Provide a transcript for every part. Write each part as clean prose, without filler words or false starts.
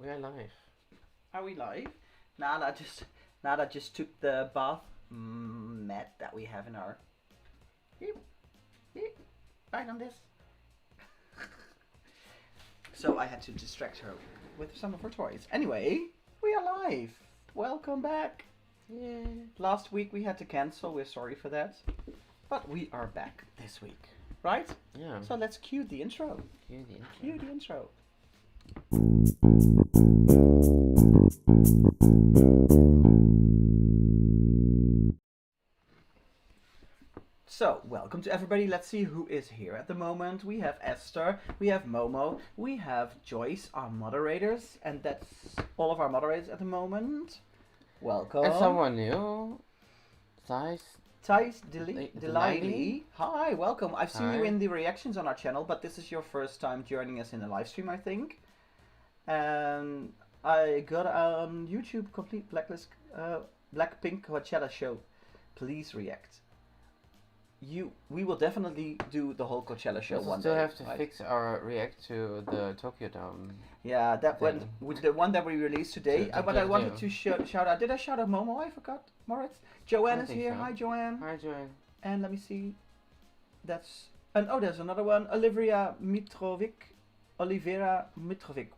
We are live. Are we live? Nada just took the bath mat that we have in our. Right on this. So I had to distract her with some of her toys. Anyway, we are live. Welcome back. Yeah. Last week we had to cancel. We're sorry for that, but we are back this week, right? Yeah. So let's cue the intro. Cue the intro. Cue the intro. So, welcome to everybody. Let's see who is here at the moment. We have Esther, we have Momo, we have Joyce, our moderators, and that's all of our moderators at the moment. Welcome. And someone new. Thais Delighty. Hi, welcome. I've seen you Hi. in the reactions on our channel, but this is your first time joining us in a live stream, I think. And I got on YouTube complete blacklist Blackpink Coachella show. Please react. We will definitely do the whole Coachella show We one still day. have to right? fix our react to the Tokyo Dome. Yeah, that one thing. with the one that we released today. But I wanted to shout out. Did I shout out Momo? I forgot. Moritz. Joanne I is think here. so. Hi, Joanne. Hi, Joanne. And let me see. There's another one. Olivera Mitrovic.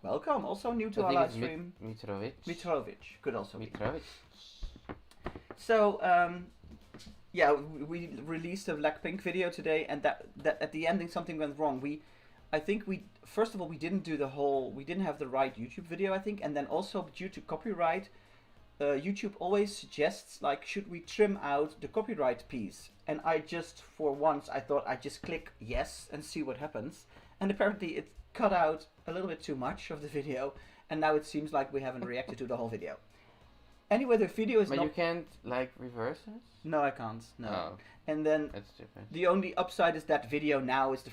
Welcome. Also new to I our think live it's stream. Mitrovic. Could also be. Mitrovic. So, yeah, we released a Blackpink video today, and that at the ending something went wrong. First of all, we didn't have the right YouTube video, I think, and then also due to copyright, YouTube always suggests, like, should we trim out the copyright piece? And for once, I thought I'd just click yes and see what happens. And apparently it cut out a little bit too much of the video, and now it seems like we haven't reacted to the whole video. Anyway, the video is But not... you can't, like, reverse it? No, I can't. No. Oh, And then that's stupid. the only upside is that video now is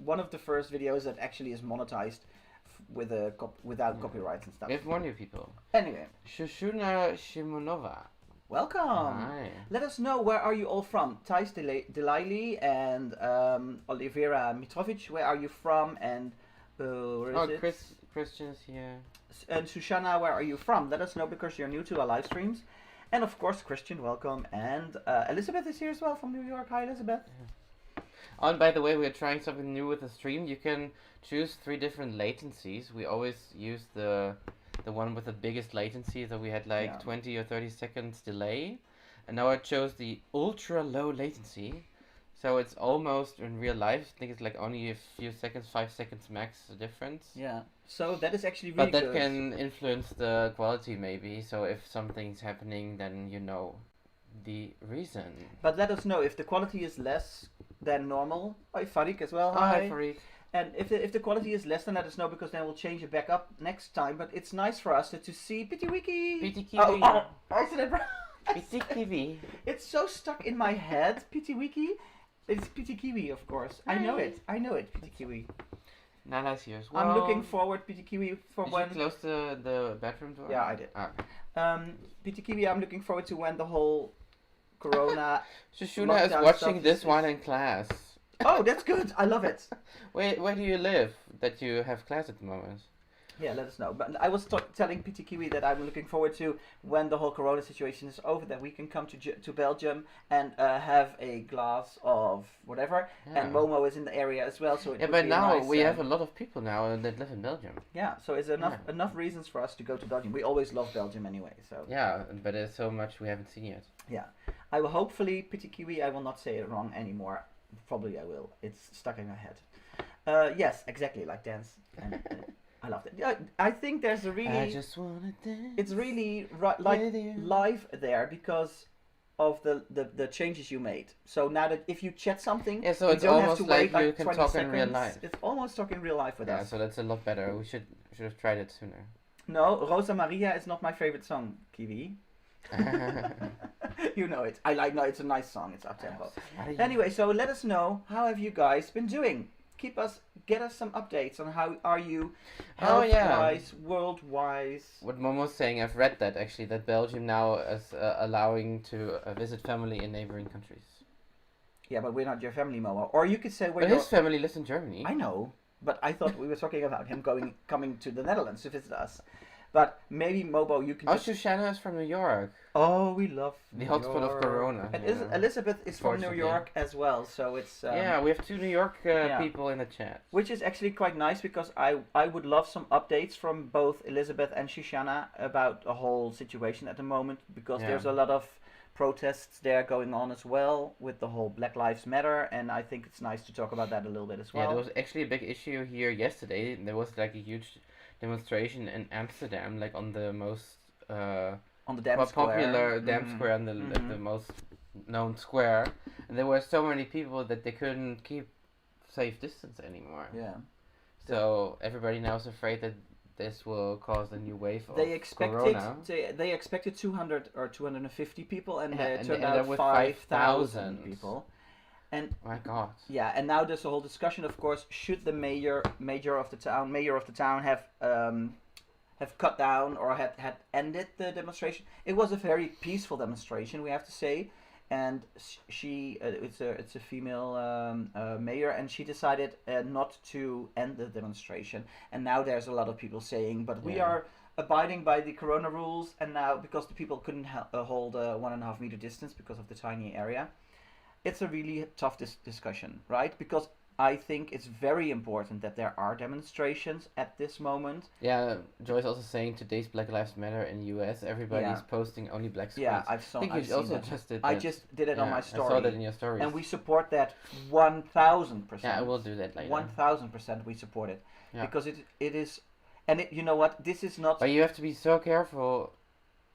one of the first videos that actually is monetized without copyrights and stuff. We have more new people. Anyway, Shushuna Shimonova. welcome. Hi. Let us know, where are you all from? Thais Delighty and Olivera Mitrovic, where are you from? And where is it? Christian's here. And Sushana, where are you from? Let us know, because you're new to our live streams. And of course, Christian, welcome. And Elizabeth is here as well from New York. Hi, Elizabeth. Oh, and by the way, we're trying something new with the stream. You can choose 3 different latencies. We always use the one with the biggest latency, so we had like 20 or 30 seconds delay. And now I chose the ultra low latency. So it's almost in real life. I think it's like only a few seconds, 5 seconds max difference. Yeah. So that is actually really But that good. can influence the quality maybe. So if something's happening, then you know the reason. But let us know if the quality is less than normal. Hi, Farik as well. Hi, Farid. And if the quality is less, then let us know, because then we'll change it back up next time. But it's nice for us to see Pity Wiki. Pity Kiwi. I said it right. Pity Kiwi. It's so stuck in my head, Pity Wiki. It's Pity Kiwi, of course. I know it, Pity Kiwi. Nana's here as well. I'm looking forward, Pity Kiwi, for Did when... you close the bedroom door? Yeah, I did. Okay. Pity Kiwi, I'm looking forward to when the whole Corona... Shushuna is lockdown watching stuff this is- one in class. Oh, that's good. I love it. Where do you live that you have class at the moment? Yeah, let us know. But I was telling Pity Kiwi that I'm looking forward to when the whole Corona situation is over, that we can come to Belgium and have a glass of whatever. Yeah. And Momo is in the area as well, so it Yeah, would but be now nice, we have a lot of people now that live in Belgium. Yeah, so it's enough reasons for us to go to Belgium. We always love Belgium anyway, so... Yeah, but there's so much we haven't seen yet. Yeah. I will hopefully, Pity Kiwi, I will not say it wrong anymore. Probably I will. It's stuck in my head. Yes, exactly, like dance. And, I loved it. Yeah, I think there's a really... I just wanna dance. It's really with you. live there because of the changes you made. So now that if you chat something, Yeah, so you it's don't have almost to wait like you can 20 talk seconds. in real life. It's almost talking real life with Yeah, us. so that's a lot better. We should have tried it sooner. No, Rosa Maria is not my favorite song, Kiwi. You know it. No, it's a nice song. It's up-tempo. Anyway, so let us know, how have you guys been doing? Get us some updates on how are you health-wise, world-wise. What Momo's saying, I've read that actually, that Belgium now is allowing to visit family in neighboring countries. Yeah, but we're not your family, Momo. Or you could say But his family lives in Germany. I know, but I thought we were talking about him coming to the Netherlands to visit us. But maybe Mobo, you can. Shoshana is from New York. Oh, we love the hotspot of Corona. And Elizabeth is from New York as well, so it's. We have 2 New York people in the chat. Which is actually quite nice because I would love some updates from both Elizabeth and Shoshana about the whole situation at the moment, because there's a lot of protests there going on as well with the whole Black Lives Matter, and I think it's nice to talk about that a little bit as well. Yeah, there was actually a big issue here yesterday. There was like a huge demonstration in Amsterdam, like on the most on the damn popular damn square, and the most known square, and there were so many people that they couldn't keep safe distance anymore. Yeah. So everybody now is afraid that this will cause a new wave of Corona. They expected 200 or 250 people, and it turned out 5,000 people. And my God. Yeah, and now there's a whole discussion, of course, should the mayor of the town have cut down or had ended the demonstration. It was a very peaceful demonstration, we have to say, and she it's a female mayor, and she decided not to end the demonstration. And now there's a lot of people saying, but we are abiding by the Corona rules, and now because the people couldn't hold a 1.5 meter distance because of the tiny area. It's a really tough discussion, right? Because I think it's very important that there are demonstrations at this moment. Yeah, Joy's also saying today's Black Lives Matter in the US. Everybody's posting only black screens. Yeah, I just did it on my story. I saw that in your stories. And we support that 1,000%. Yeah, I will do that later. 1,000% we support it. Yeah. Because it is, and you know what, this is not... But you have to be so careful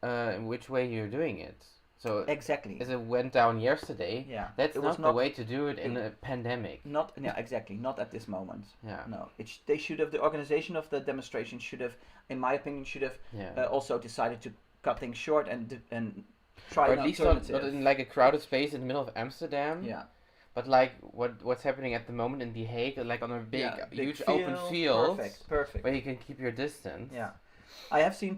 in which way you're doing it. So exactly, as it went down yesterday, that's not the way to do it in a pandemic. Exactly, not at this moment. Yeah. No, they should have, the organization of the demonstration should have, in my opinion, also decided to cut things short and try an alternative. Or at least not in like a crowded space in the middle of Amsterdam. Yeah. But like what's happening at the moment in The Hague, like on a big huge open field. Perfect. Where you can keep your distance. Yeah. I have seen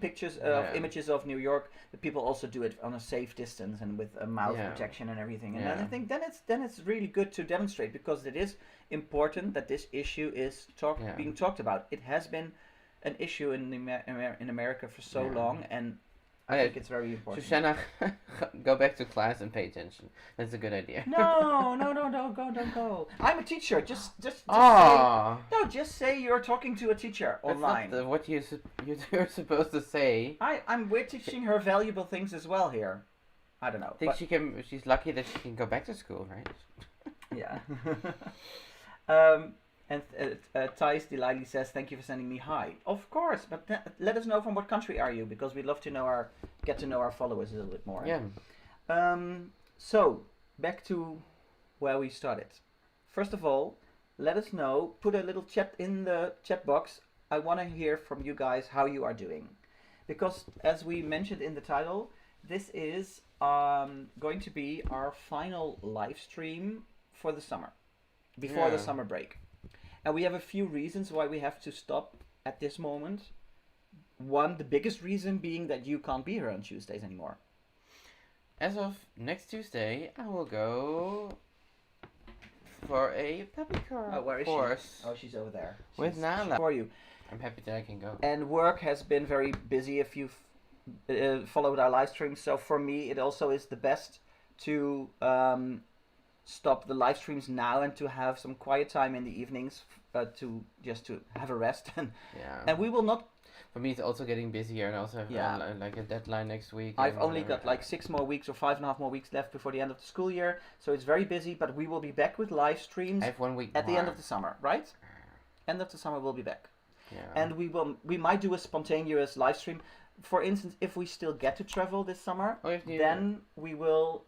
images of New York. That people also do it on a safe distance and with a mouth protection and everything. And then I think then it's really good to demonstrate, because it is important that this issue is being talked about. It has been an issue in America for so long, and I think it's very important. Shoshana, go back to class and pay attention. That's a good idea. No, don't go. I'm a teacher. Just say you're talking to a teacher online. That's not what you're supposed to say. We're teaching her valuable things as well here. I don't know. I think she's lucky that she can go back to school, right? Yeah. And Thijs Delily says, thank you for sending me hi. Of course, but let us know from what country are you, because we'd love to get to know our followers a little bit more. Yeah. So, back to where we started. First of all, let us know, put a little chat in the chat box. I want to hear from you guys how you are doing. Because, as we mentioned in the title, this is going to be our final live stream for the summer, before the summer break. And we have a few reasons why we have to stop at this moment. One, the biggest reason being that you can't be here on Tuesdays anymore. As of next Tuesday, I will go for a puppy course. Oh, where is she? Oh, she's over there. With Nala. For you. I'm happy that I can go. And work has been very busy if you've followed our live stream. So for me, it also is the best to stop the live streams now and to have some quiet time in the evenings to have a rest. And we will not... For me, it's also getting busier, and also have like a deadline next week. I've only got like 6 more weeks or 5.5 more weeks left before the end of the school year, so it's very busy. But we will be back with live streams. I have 1 week at the end of the summer, right? End of the summer, we'll be back. Yeah. And we might do a spontaneous live stream. For instance, if we still get to travel this summer, then we will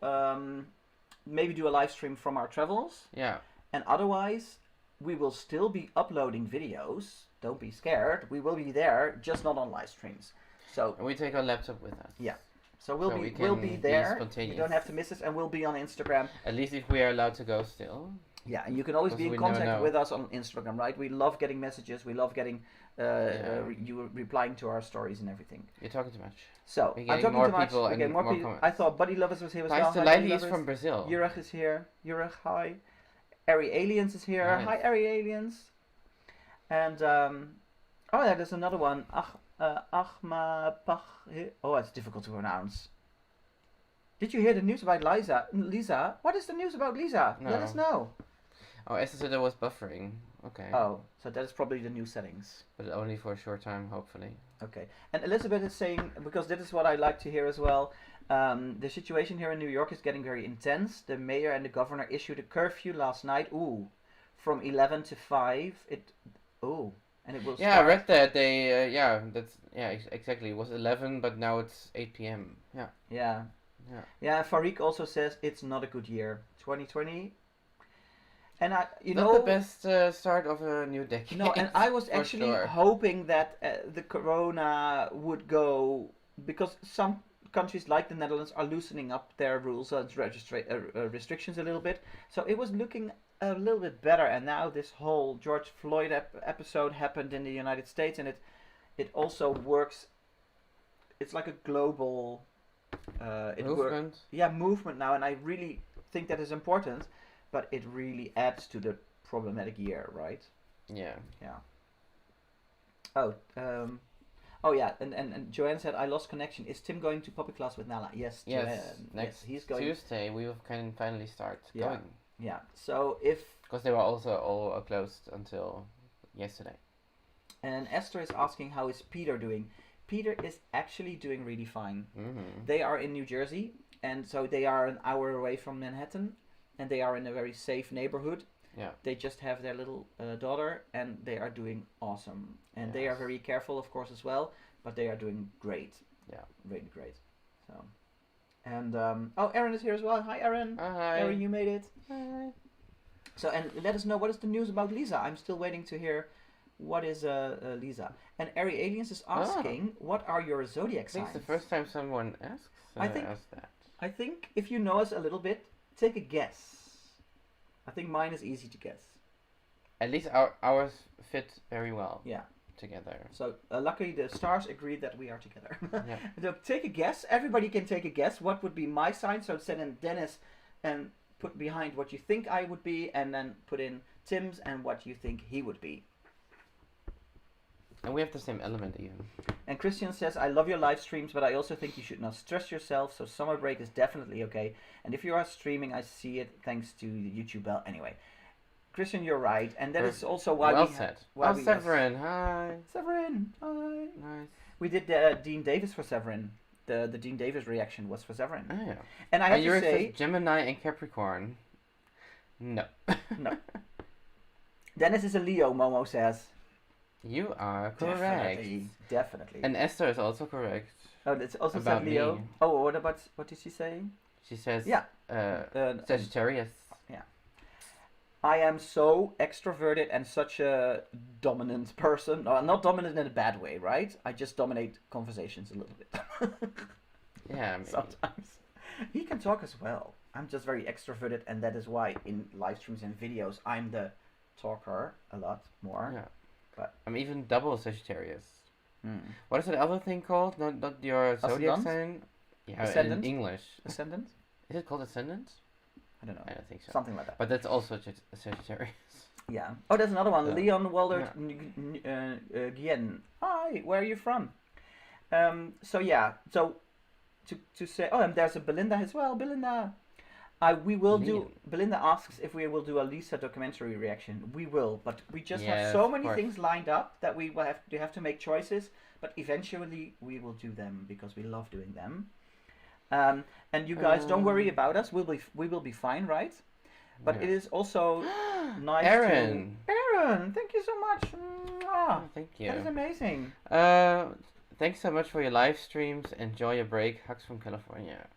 maybe do a live stream from our travels. Yeah. And otherwise, we will still be uploading videos. Don't be scared. We will be there, just not on live streams. So. And we take our laptop with us. Yeah. So we'll be there. You don't have to miss us, and we'll be on Instagram. At least if we are allowed to go still. Yeah, and you can always be in contact with us on Instagram, right? We love getting messages. We love getting you replying to our stories and everything. You're talking too much. So I'm talking too much. We're getting more people. I thought Buddy Lovers was here as well. Delily is from Brazil. Jurach is here. Jurach, hi. Ari Aliens is here. Nice. Hi, Ari Aliens. And there's another one. Oh, it's difficult to pronounce. Did you hear the news about Lisa? Lisa? What is the news about Lisa? No. Let us know. Oh, Esther said it was buffering. Okay. Oh, so that is probably the new settings. But only for a short time, hopefully. Okay. And Elizabeth is saying, because this is what I like to hear as well, the situation here in New York is getting very intense. The mayor and the governor issued a curfew last night. Ooh, from 11 to 5. And it will start. Yeah, I read that. Exactly. It was 11, but now it's 8 p.m. Yeah. Yeah. Yeah, Farik also says it's not a good year. 2020. And not the best start of a new decade. No, and I was actually hoping that the corona would go, because some countries like the Netherlands are loosening up their rules and restrictions a little bit. So it was looking a little bit better, and now this whole George Floyd episode happened in the United States, and it also works. It's like a global movement. Movement now, and I really think that is important. But it really adds to the problematic year, right? Yeah. Yeah. And Joanne said, I lost connection. Is Tim going to puppy class with Nala? Yes, Joanne. Next he's going. Tuesday we can finally start going. Yeah. So because they were also all closed until yesterday. And Esther is asking, how is Peter doing? Peter is actually doing really fine. Mm-hmm. They are in New Jersey, and so they are an hour away from Manhattan. And they are in a very safe neighborhood. Yeah. They just have their little daughter, and they are doing awesome. And they are very careful, of course, as well. But they are doing great. Yeah. Really great. So, and Erin is here as well. Hi, Erin. Hi. Erin, you made it. Hi. So, and let us know, what is the news about Lisa? I'm still waiting to hear what is Lisa. And Ari Aliens is asking, what are your zodiac signs? I think it's the first time someone asks that. I think if you know us a little bit, take a guess. I think mine is easy to guess. At least ours fit very well. Yeah. Together. So luckily the stars agreed that we are together. Yeah. So take a guess. Everybody can take a guess. What would be my sign? So send in Dennis and put behind what you think I would be, and then put in Tim's and what you think he would be. And we have the same element even. And Christian says, I love your live streams, but I also think you should not stress yourself, so summer break is definitely okay. And if you are streaming, I see it thanks to the YouTube bell. Anyway, Christian, you're right. And that is also why well we... said. Severin, hi. Severin, hi. Nice. We did Dean Davis for Severin. The Dean Davis reaction was for Severin. Oh, yeah. And I have to say... Gemini and Capricorn. No. No. Dennis is a Leo, Momo says. You are correct. Definitely. And Esther is also correct. Oh, it's also about said Leo. Me. Oh, what did she say? She says, Sagittarius. Yeah. I am so extroverted and such a dominant person. No, not dominant in a bad way, right? I just dominate conversations a little bit. Yeah, maybe. Sometimes. He can talk as well. I'm just very extroverted, and that is why in live streams and videos I'm the talker a lot more. Yeah. But I'm even double Sagittarius. Hmm. What is that other thing called? Not your zodiac Ascendant? sign? Yeah, Ascendant? in English. Ascendant? Is it called Ascendant? I don't know. I don't think so. Something like that. But that's also Sagittarius. Yeah. Oh, there's another one. Yeah. Leon Weldert Gien. Hi, where are you from? So to say, and there's a Belinda as well. Belinda. We will do. Belinda asks if we will do a Lisa documentary reaction. We will, but we just have so many things lined up that we will have to make choices. But eventually we will do them because we love doing them. And you guys don't worry about us. We will be fine, right? But it is also nice. Aaron, thank you so much. Oh, thank you. That is amazing. Thanks so much for your live streams. Enjoy your break. Hugs from California.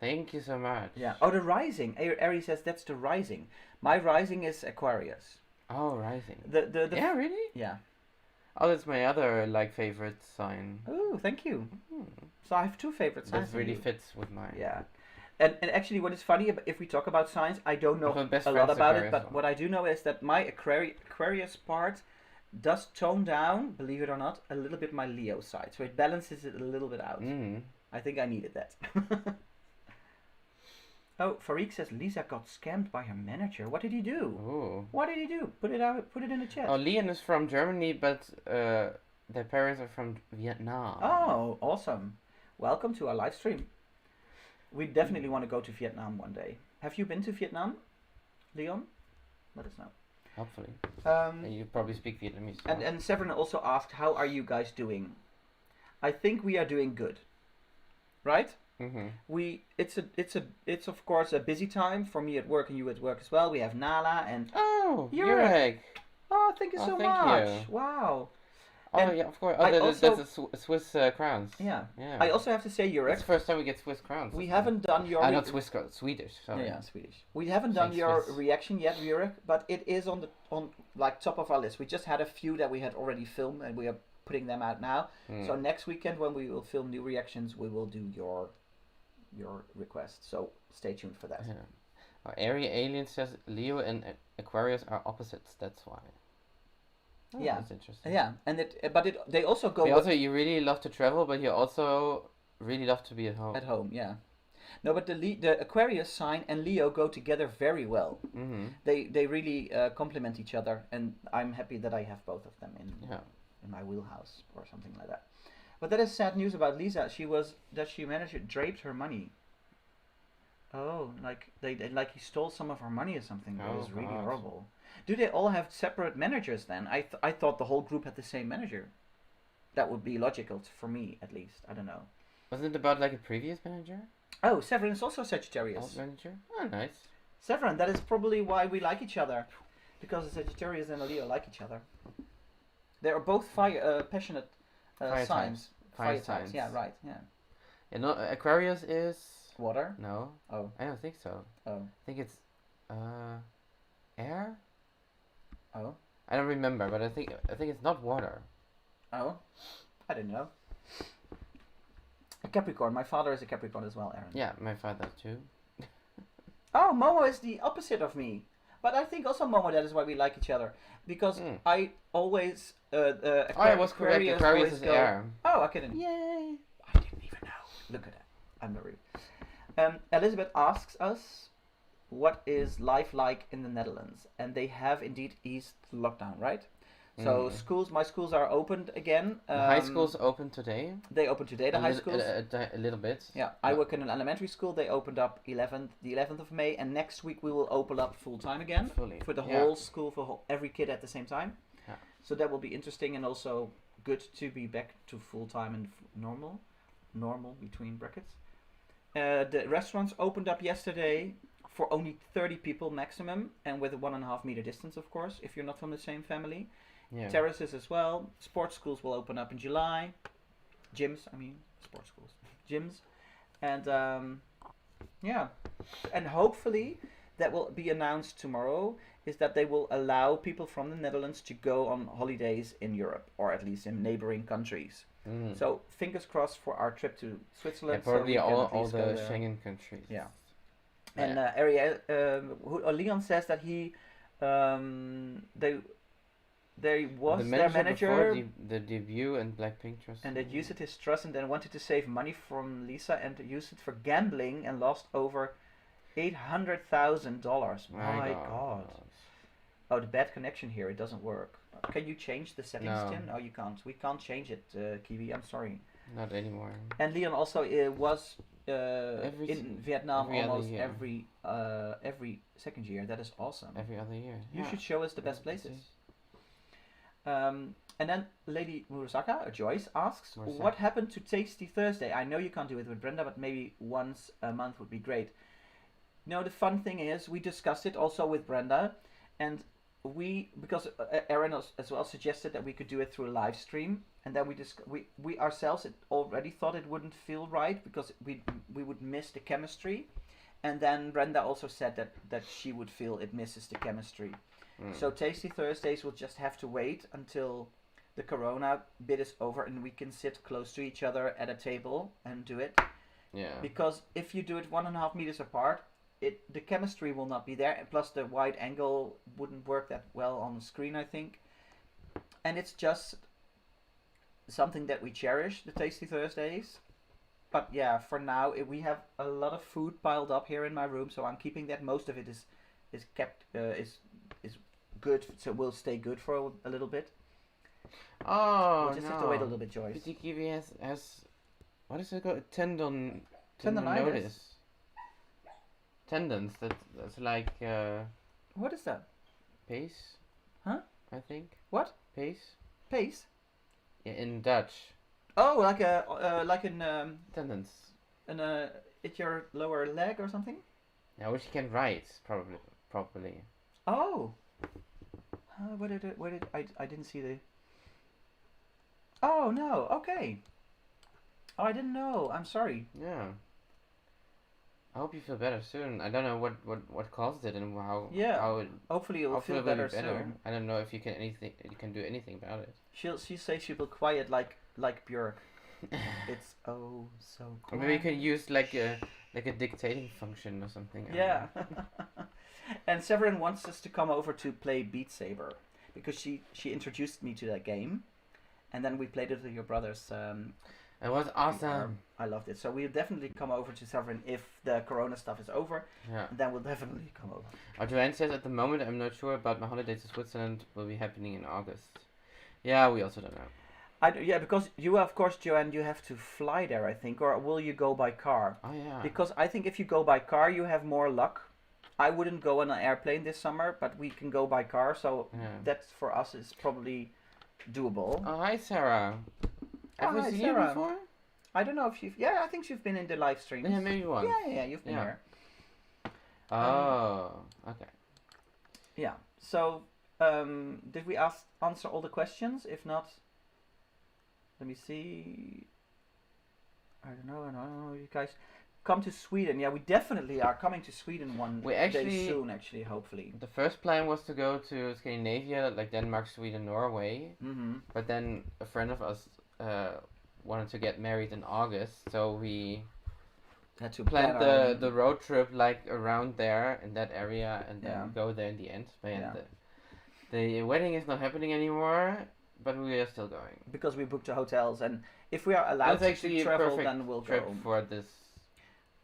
Thank you so much. Yeah. Oh, the rising. Ari says that's the rising. My rising is Aquarius. Oh, rising. The yeah, really? Yeah. Oh, that's my other favorite sign. Oh, thank you. So I have two favorite signs. That really fits with mine. Yeah. And actually, what is funny, if we talk about signs, I don't know a lot about it, but what I do know is that my Aquarius part does tone down, believe it or not, a little bit my Leo side. So it balances it a little bit out. I think I needed that. Oh, Farik says Lisa got scammed by her manager. What did he do? Ooh. What did he do? Put it out. Put it in the chat. Oh, Leon is from Germany, but Their parents are from Vietnam. Oh, awesome! Welcome to our live stream. We definitely want to go to Vietnam one day. Have you been to Vietnam, Leon? Let us know. Hopefully. And you probably speak Vietnamese. So. And Severin also asked, how are you guys doing? I think we are doing good. Right? It's of course a busy time for me at work and you at work as well. We have Nala and Jurek. Oh, thank you so much. You. Wow. Oh, and yeah, of course. Oh, that's a Swiss crowns. Yeah. I also have to say, Jurek. It's the first time we get Swiss crowns. We haven't done your... not Swiss crowns, Swedish. Sorry. Yeah, Swedish. We haven't done your reaction yet, Jurek, but it is on like top of our list. We just had a few that we had already filmed, and we are putting them out now. So next weekend, when we will film new reactions, we will do your request. So stay tuned for that. Yeah. Area Alien says Leo and Aquarius are opposites. That's why. Oh, yeah, that's interesting. Yeah, and they also go. You really love to travel, but you also really love to be at home. At home, yeah. No, but the Aquarius sign and Leo go together very well. They really complement each other, and I'm happy that I have both of them in my wheelhouse or something like that. But that is sad news about Lisa. She managed to drape her money. Oh, like he stole some of her money or something. That was really horrible. Do they all have separate managers then? I thought the whole group had the same manager. That would be logical for me, at least. I don't know. Wasn't it about like a previous manager? Oh, Severin is also Sagittarius. Old manager? Oh, nice. Severin, that is probably why we like each other. Because a Sagittarius and a Leo like each other. They are both passionate signs. Fire signs. Yeah, right. Yeah. Yeah, no, Aquarius is... Water? No. Oh. I don't think so. Oh. I think it's air? Oh. I don't remember, but I think it's not water. Oh. I don't know. A Capricorn. My father is a Capricorn as well, Aaron. Yeah, my father too. Oh, Momo is the opposite of me. But I think also, Momo, that is why we like each other. Because I always... I was correct. Aquarius is air. Oh, okay then. Yay! I didn't even know. Look at that. I'm very... Elizabeth asks us, what is life like in the Netherlands? And they have indeed eased lockdown, right? So my schools are opened again. The high schools opened today. They opened today, the high schools. A little bit. Yeah, I work in an elementary school. They opened up the 11th of May, and next week we will open up full time again. Fully. For the whole school, for every kid at the same time. Yeah. So that will be interesting and also good to be back to full time and normal between brackets. The restaurants opened up yesterday for only 30 people maximum, and with a 1.5 meter distance, of course, if you're not from the same family. Yeah. Terraces as well. Sports schools will open up in July. Sports schools. Gyms. And and hopefully that will be announced tomorrow, is that they will allow people from the Netherlands to go on holidays in Europe, or at least in neighboring countries. So fingers crossed for our trip to Switzerland. Yeah, probably all the Schengen countries. Yeah. And Leon says that they was their manager the debut and Blackpink trust, and they used his trust and then wanted to save money from Lisa and used it for gambling and lost over $800,000. My God. Oh, the bad connection here, it doesn't work. Can you change the settings, Tim? No, you can't. We can't change it, Kiwi. I'm sorry. Not anymore. And Leon also was in Vietnam almost every second year. That is awesome. Every other year. You should show us the best places. And then Lady Murasaka, Joyce, asks, what happened to Tasty Thursday? I know you can't do it with Brenda, but maybe once a month would be great. No, the fun thing is, we discussed it also with Brenda, and because Aaron as well suggested that we could do it through a live stream, and then we ourselves already thought it wouldn't feel right because we would miss the chemistry, and then Brenda also said that she would feel it misses the chemistry. So Tasty Thursdays will just have to wait until the corona bit is over and we can sit close to each other at a table and do it. Yeah. Because if you do it 1.5 meters apart, the chemistry will not be there, and plus the wide angle wouldn't work that well on the screen, I think. And it's just something that we cherish, the Tasty Thursdays. But yeah, for now we have a lot of food piled up here in my room, so I'm keeping that. Most of it is kept is good, so will stay good for a little bit. Oh, We'll just have to wait a little bit, Joyce. PT Kiwi has what is it called? Tendonitis. Tendons. That's like What is that? pace. Huh? I think. What? Pace. Pace? Yeah, in Dutch. Oh, like in Tendons. it's your lower leg or something? Yeah, which you can write properly. Oh. What did I didn't see the. Oh no. Okay. Oh, I didn't know. I'm sorry. Yeah. I hope you feel better soon. I don't know what caused it and how. Yeah. How it, Hopefully it will hopefully feel better soon. I don't know if you can do anything about it. She says she will quiet like Björk. It's oh so Or quiet. maybe you can use like a dictating function or something. I don't Yeah. know. And Severin wants us to come over to play Beat Saber because she introduced me to that game, and then we played it with your brothers. It was awesome. I loved it. So we'll definitely come over to Severin if the Corona stuff is over. Yeah. Then we'll definitely come over. Joanne says at the moment I'm not sure about my holiday to Switzerland will be happening in August. Yeah, we also don't know. Yeah, because you, of course, Joanne, you have to fly there, I think, or will you go by car? Oh yeah. Because I think if you go by car, you have more luck. I wouldn't go on an airplane this summer, but we can go by car, so that for us is probably doable. Oh, hi Sarah. Have we seen you before? I don't know if you've... Yeah, I think she's been in the live streams. Yeah, maybe once. Yeah, you've been there. Oh, okay. Yeah, so did we answer all the questions? If not, let me see. I don't know, you guys come to Sweden. Yeah, we definitely are coming to Sweden one day soon, actually, hopefully. The first plan was to go to Scandinavia, like Denmark, Sweden, Norway. Mm-hmm. But then a friend of us wanted to get married in August, so we had to plan the road trip like around there in that area and then go there in the end. But the wedding is not happening anymore, but we are still going. Because we booked the hotels, and if we are allowed to travel, then we'll trip go. For this.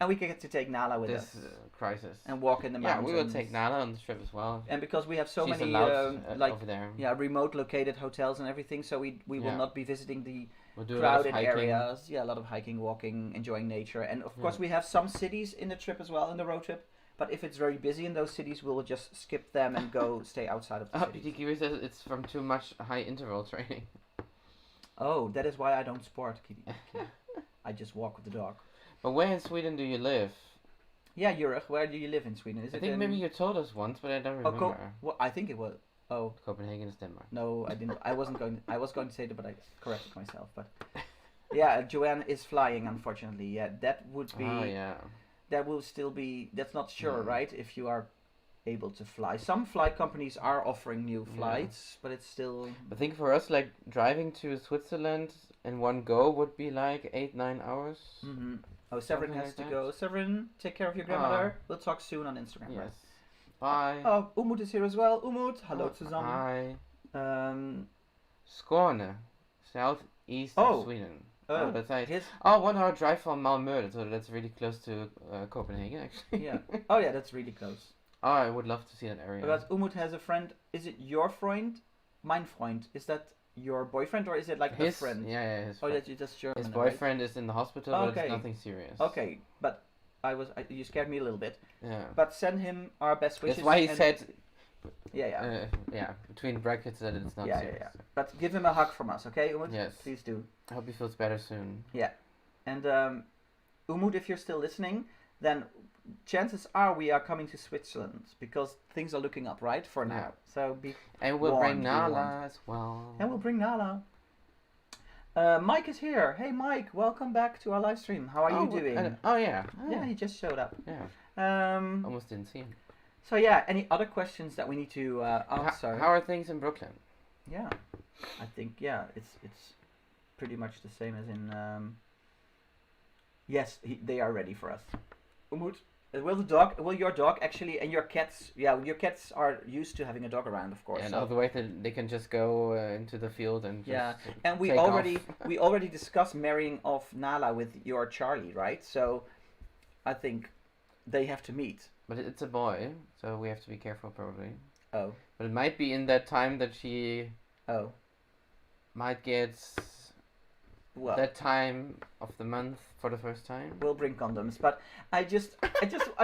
And we get to take Nala with us. Crisis. And walk in the mountains. Yeah, we will take Nala on the trip as well. And because we have so She's many over there. remote located hotels and everything, so we will not be visiting the We'll crowded areas. Yeah, a lot of hiking, walking, enjoying nature. And of course we have some cities in the trip as well, in the road trip. But if it's very busy in those cities, we'll just skip them and go stay outside of the cities. PT Kiwi says it's from too much high interval training. Oh, that is why I don't sport, Kitty. I just walk with the dog. But where in Sweden do you live? Yeah, Jurek, where do you live in Sweden? I think maybe you told us once, but I don't remember. Well, I think it was. Oh, Copenhagen is Denmark. No, I didn't. I was going to say that, but I corrected myself. But yeah, Joanne is flying. Unfortunately, yeah, that would be. Oh yeah. That will still be. That's not sure, right? If you are able to fly, some flight companies are offering new flights, but it's still. I think for us, like driving to Switzerland in one go would be like 8-9 hours. Mm-hmm. Oh, Severin has to go. Severin, take care of your grandmother. We'll talk soon on Instagram. Yes. Right? Bye. Oh, Umut is here as well. Umut, hello zusammen. Hi. Skåne, southeast of Sweden. Oh, that's nice. 1 hour drive from Malmö, so that's really close to Copenhagen, actually. Yeah. Oh, yeah, that's really close. Oh, I would love to see that area. But Umut has a friend. Is it your friend? Mein Freund. Is that your boyfriend or is it like his friend? Yeah, his friend. Oh, that's just German. His boyfriend is in the hospital, but it's nothing serious. Okay, but you scared me a little bit. Yeah. But send him our best wishes. That's why he said. Yeah. Between brackets that it's not serious. Yeah. But give him a hug from us, okay, Umut? Yes. Please do. I hope he feels better soon. Yeah. And Umut, if you're still listening, then chances are we are coming to Switzerland because things are looking up, right, for now. So and we'll bring Nala as well. And we'll bring Nala. Mike is here. Hey Mike, welcome back to our live stream. How are you doing? Yeah, he just showed up. Yeah. Almost didn't see him. So yeah, any other questions that we need to answer? How are things in Brooklyn? Yeah, I think it's pretty much the same as in. Yes, they are ready for us. Umut, will your dog actually, and your cats? Yeah, your cats are used to having a dog around, of course. And otherwise they can just go into the field and just and we already discussed marrying off Nala with your Charlie, right? So I think they have to meet. But it's a boy, so we have to be careful probably. Oh. But it might be in that time that she might get that time of the month for the first time. We'll bring condoms, but I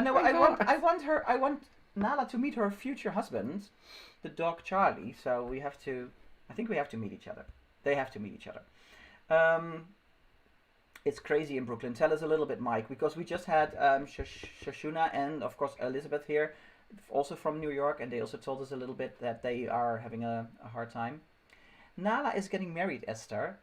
know I want Nala to meet her future husband, the dog Charlie. So I think we have to meet each other. They have to meet each other. It's crazy in Brooklyn. Tell us a little bit, Mike, because we just had Shashuna and of course Elizabeth here, also from New York, and they also told us a little bit that they are having a hard time. Nala is getting married, Esther.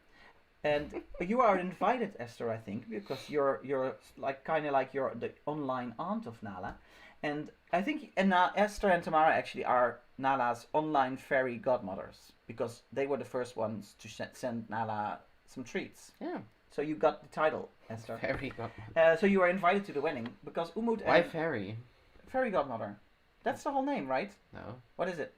And you are invited, Esther, I think, because you're like kind of like you're the online aunt of Nala, and I think Esther and Tamara actually are Nala's online fairy godmothers because they were the first ones to send Nala some treats. Yeah. So you got the title, Esther. Fairy godmother. So you are invited to the wedding because Umut. Why fairy? Fairy godmother. That's the whole name, right? No. What is it?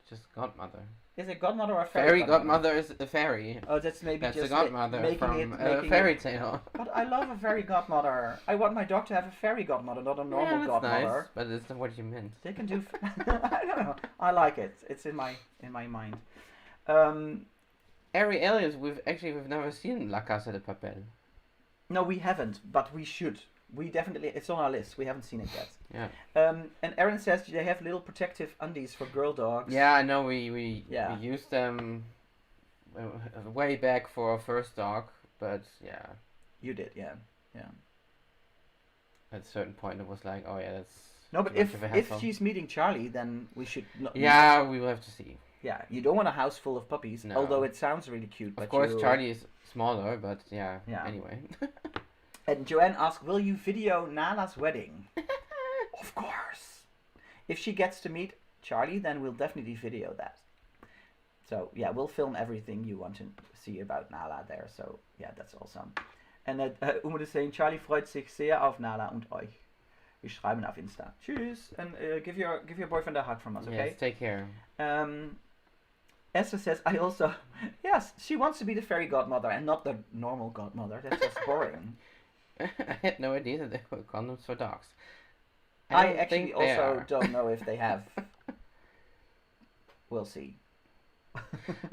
Just godmother. Is it godmother or fairy? Fairy godmother is a fairy. Oh, that's maybe that's just a godmother from a fairy tale. But I love a fairy godmother. I want my dog to have a fairy godmother, not a normal godmother. Nice, but it's not what you meant. They can do. I don't know. I like it. It's in my mind. Harry Elliot, we've never seen La Casa de Papel. No, we haven't, but we should. We definitely, it's on our list. We haven't seen it yet. Yeah. And Aaron says they have little protective undies for girl dogs. Yeah, I know. We used them way back for our first dog, but yeah. You did, yeah. At a certain point, it was like, oh yeah, that's. No, but if she's meeting Charlie, then we should. Yeah, we will have to see. Yeah, you don't want a house full of puppies. No. Although it sounds really cute. Of course, Charlie is smaller, but yeah. Anyway. And Joanne asked, will you video Nala's wedding? Of course. If she gets to meet Charlie, then we'll definitely video that. So, yeah, we'll film everything you want to see about Nala there. So, yeah, that's awesome. And Umut is saying, Charlie freut sich sehr auf Nala und euch. Wir schreiben auf Insta. Tschüss. And give your boyfriend a hug from us, okay? Yes, take care. Esther says, I also... Yes, she wants to be the fairy godmother and not the normal godmother. That's just boring. I had no idea that there were condoms for dogs. I actually also don't know if they have. We'll see.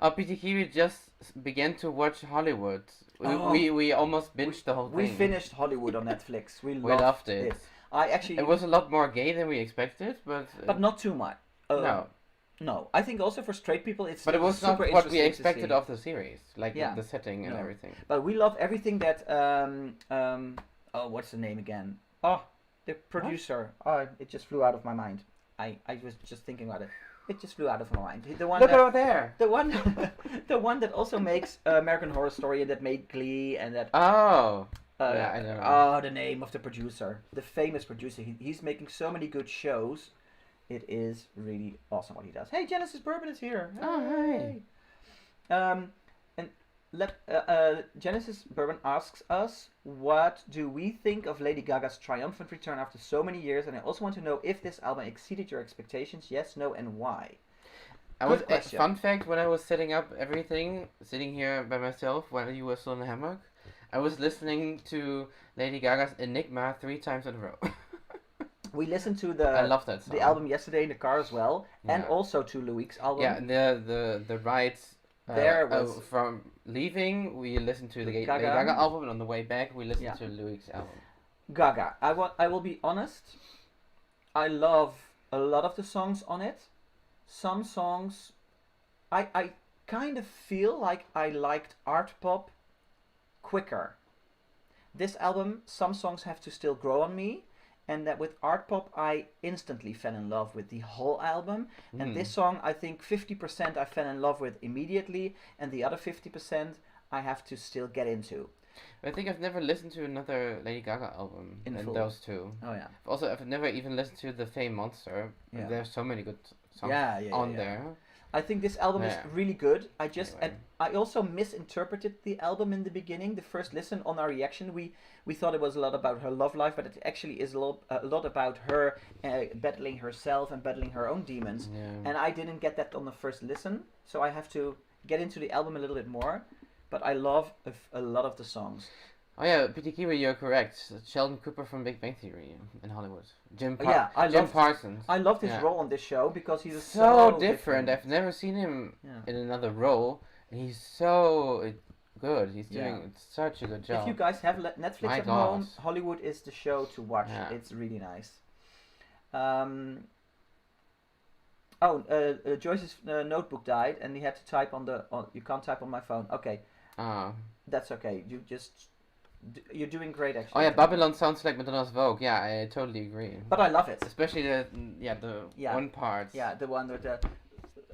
PTK just began to watch Hollywood. We almost binged the whole thing. We finished Hollywood on Netflix. We loved it. It was a lot more gay than we expected, but not too much. No, I think also for straight people it's. But it was not what we expected of the series, like the setting and everything. But we love everything that what's the name again? Oh, the producer. What? Oh, it just flew out of my mind. I was just thinking about it. It just flew out of my mind. The one. Look over there. The one, the one that also makes American Horror Story and that made Glee and that. Oh. Yeah, I know. Oh, the name of the producer, the famous producer. He's making so many good shows. It is really awesome what he does. Hey, Genesis Bourbon is here. Oh, hi. Genesis Bourbon asks us, what do we think of Lady Gaga's triumphant return after so many years? And I also want to know if this album exceeded your expectations. Yes, no, and why? Fun fact, when I was setting up everything, sitting here by myself while you were still in the hammock, I was listening to Lady Gaga's Enigma 3 times in a row. We listened to I love that song. The album yesterday in the car as well, and also to Loic's album. Yeah, the rides from leaving, we listened to the Lady Gaga album, and on the way back, we listened to Loic's album. Gaga. I will be honest. I love a lot of the songs on it. Some songs, I kind of feel like I liked art pop quicker. This album, some songs have to still grow on me. And that with art pop, I instantly fell in love with the whole album. And this song, I think 50% I fell in love with immediately, and the other 50% I have to still get into. I think I've never listened to another Lady Gaga album in those two. Oh yeah. Also, I've never even listened to The Fame Monster. Yeah. There's so many good songs there. I think this album is really good. I also misinterpreted the album in the beginning. The first listen on our reaction, we thought it was a lot about her love life, but it actually is a lot about her battling herself and battling her own demons. Yeah. And I didn't get that on the first listen, so I have to get into the album a little bit more. But I love a lot of the songs. Oh yeah, PTK, you're correct. Sheldon Cooper from Big Bang Theory in Hollywood. Jim Parsons. I loved his role on this show because he's so different. I've never seen him in another role. He's so good. He's doing such a good job. If you guys have Netflix at home, Hollywood is the show to watch. Yeah. It's really nice. Joyce's notebook died, and he had to type on the. You can't type on my phone. Okay. That's okay. You're doing great, actually. Oh yeah, Babylon sounds like Madonna's Vogue. Yeah, I totally agree. But I love it. Especially the one part. Yeah, the one with the.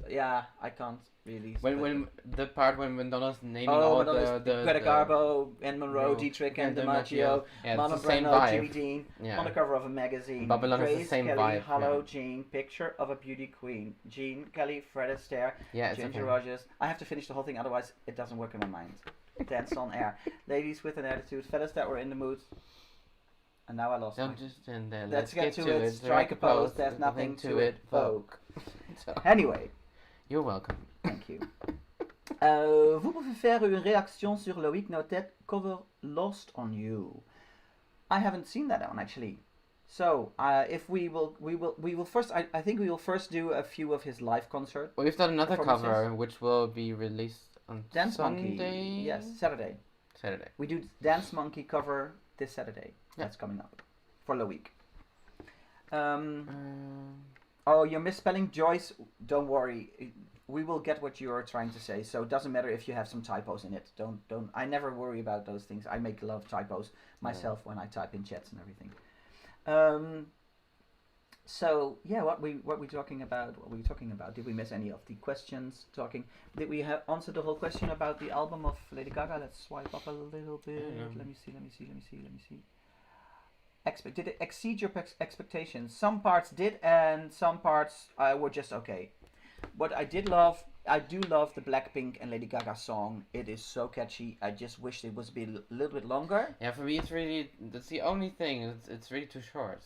Yeah, I can't really. When the part when Madonna's naming all the Greta Garbo and Monroe, Dietrich and DiMaggio, Mano Breno, Jimmy Dean, on the cover of a magazine. Babylon is the same Kelly, vibe. Hello Jean, picture of a beauty queen. Jean Kelly, Fred Astaire, Ginger Rogers. I have to finish the whole thing, otherwise it doesn't work in my mind. Dance on air. Ladies with an attitude, fellas that were in the mood. And now I lost Don't just stand there. Let's get to it. Strike a pose. There's nothing to it. Vogue. Anyway. You're welcome. Thank you. Vous pouvez faire une réaction sur Loïc Notet cover Lost on You. I haven't seen that one actually. So if we will first. I think we will first do a few of his live concert. Well, we've done another cover which will be released on Dance Sunday. Monkey. Yes, Saturday. We do Dance Monkey cover this Saturday. Yeah. That's coming up for Loïc. Oh, you're misspelling Joyce. Don't worry. We will get what you're trying to say. So it doesn't matter if you have some typos in it. Don't. I never worry about those things. I make a lot of typos myself when I type in chats and everything. So yeah, what we talking about? What were we talking about? Did we miss any of the questions? Did we answer the whole question about the album of Lady Gaga? Let's swipe up a little bit. Let me see. Did it exceed your expectations? Some parts did, and some parts were just okay. What I do love the Blackpink and Lady Gaga song. It is so catchy. I just wish it was a little bit longer. Yeah, for me that's the only thing. It's really too short.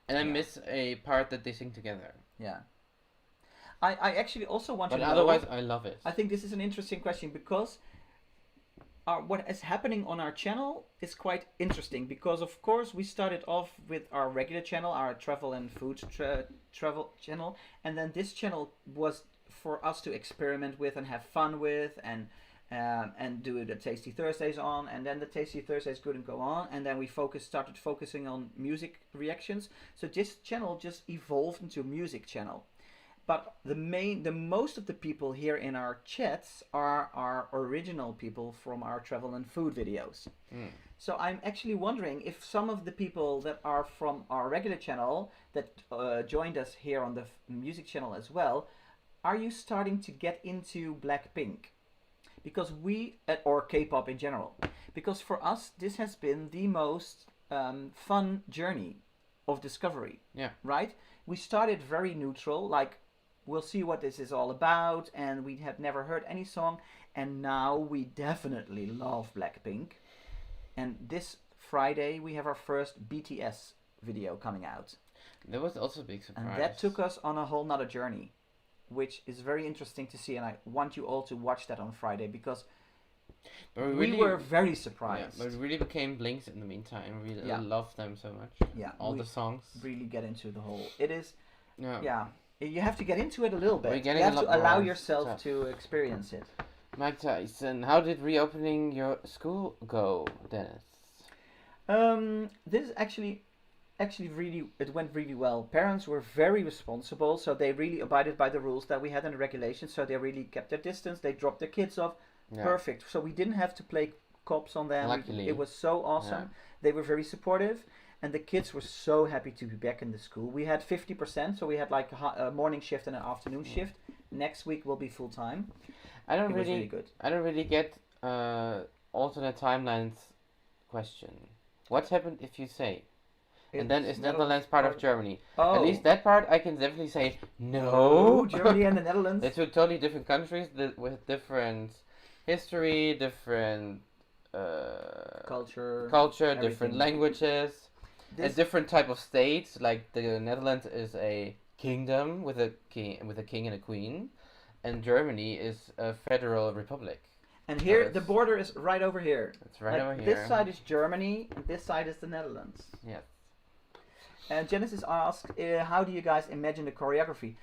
And I miss a part that they sing together. Yeah. I actually also want to know... But otherwise, I love it. I think this is an interesting question because what is happening on our channel is quite interesting because, of course, we started off with our regular channel, our travel and food travel channel, and then this channel was for us to experiment with and have fun with and do the Tasty Thursdays on, and then the Tasty Thursdays couldn't go on, and then we started focusing on music reactions. So this channel just evolved into a music channel. But the most of the people here in our chats are our original people from our travel and food videos. So I'm actually wondering if some of the people that are from our regular channel that joined us here on the music channel as well, are you starting to get into Blackpink? Because or K-pop in general. Because for us, this has been the most fun journey of discovery. Yeah. Right? We started very neutral, like, we'll see what this is all about, and we had never heard any song, and now we definitely love Blackpink. And this Friday, we have our first BTS video coming out. That was also a big surprise. And that took us on a whole nother journey, which is very interesting to see, and I want you all to watch that on Friday because we were very surprised. Yeah, but we really became Blinks in the meantime. We loved them so much. Yeah, all the songs. Really get into the whole. It is. Yeah. You have to get into it a little bit. You have to allow yourself to experience it. Mike Tyson, how did reopening your school go, Dennis? This is actually really, it went really well. Parents were very responsible, so they really abided by the rules that we had in the regulations. So they really kept their distance. They dropped their kids off. Yeah. Perfect. So we didn't have to play cops on them. Luckily. It was so awesome. Yeah. They were very supportive. And the kids were so happy to be back in the school. We had 50%, so we had like a morning shift and an afternoon shift. Next week will be full time. It was really good. I don't really get alternate timelines question. What happened if you say? And then is Netherlands part of Germany? Oh. At least that part I can definitely say no. Germany and the Netherlands. They're two totally different countries with different history, different culture, different languages. A different type of state, like the Netherlands is a kingdom with a king and a queen, and Germany is a federal republic. And here the border is right over here. It's right over here. This side is Germany, and this side is the Netherlands. Yes. And Genesis asked, how do you guys imagine the choreography?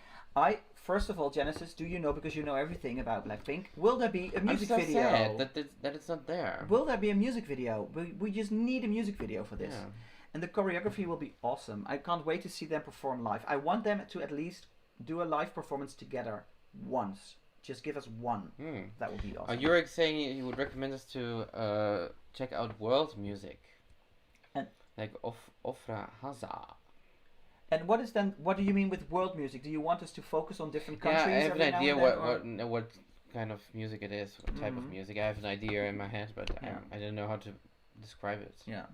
first of all, Genesis, do you know, because you know everything about Blackpink, will there be a music I'm so video? sad that it's not there. Will there be a music video? We just need a music video for this. Yeah. And the choreography will be awesome. I can't wait to see them perform live. I want them to at least do a live performance together once. Just give us one. That would be awesome. You're saying you would recommend us to check out world music. And like Ofra Haza. And what do you mean with world music? Do you want us to focus on different countries? Yeah, I have an idea then, what kind of music it is, what type of music. I have an idea in my head, but I don't know how to describe it. Yeah.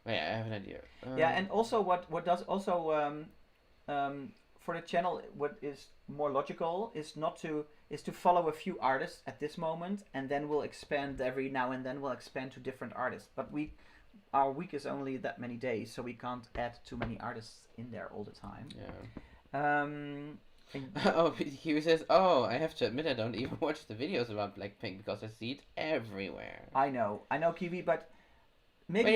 But yeah, I have an idea. Yeah, and also what does also for the channel, what is more logical is to follow a few artists at this moment, and then we'll expand every now and then. We'll expand to different artists, but our week is only that many days, so we can't add too many artists in there all the time. Yeah. Oh, he says, "Oh, I have to admit, I don't even watch the videos about Blackpink because I see it everywhere." I know, Kiwi, but maybe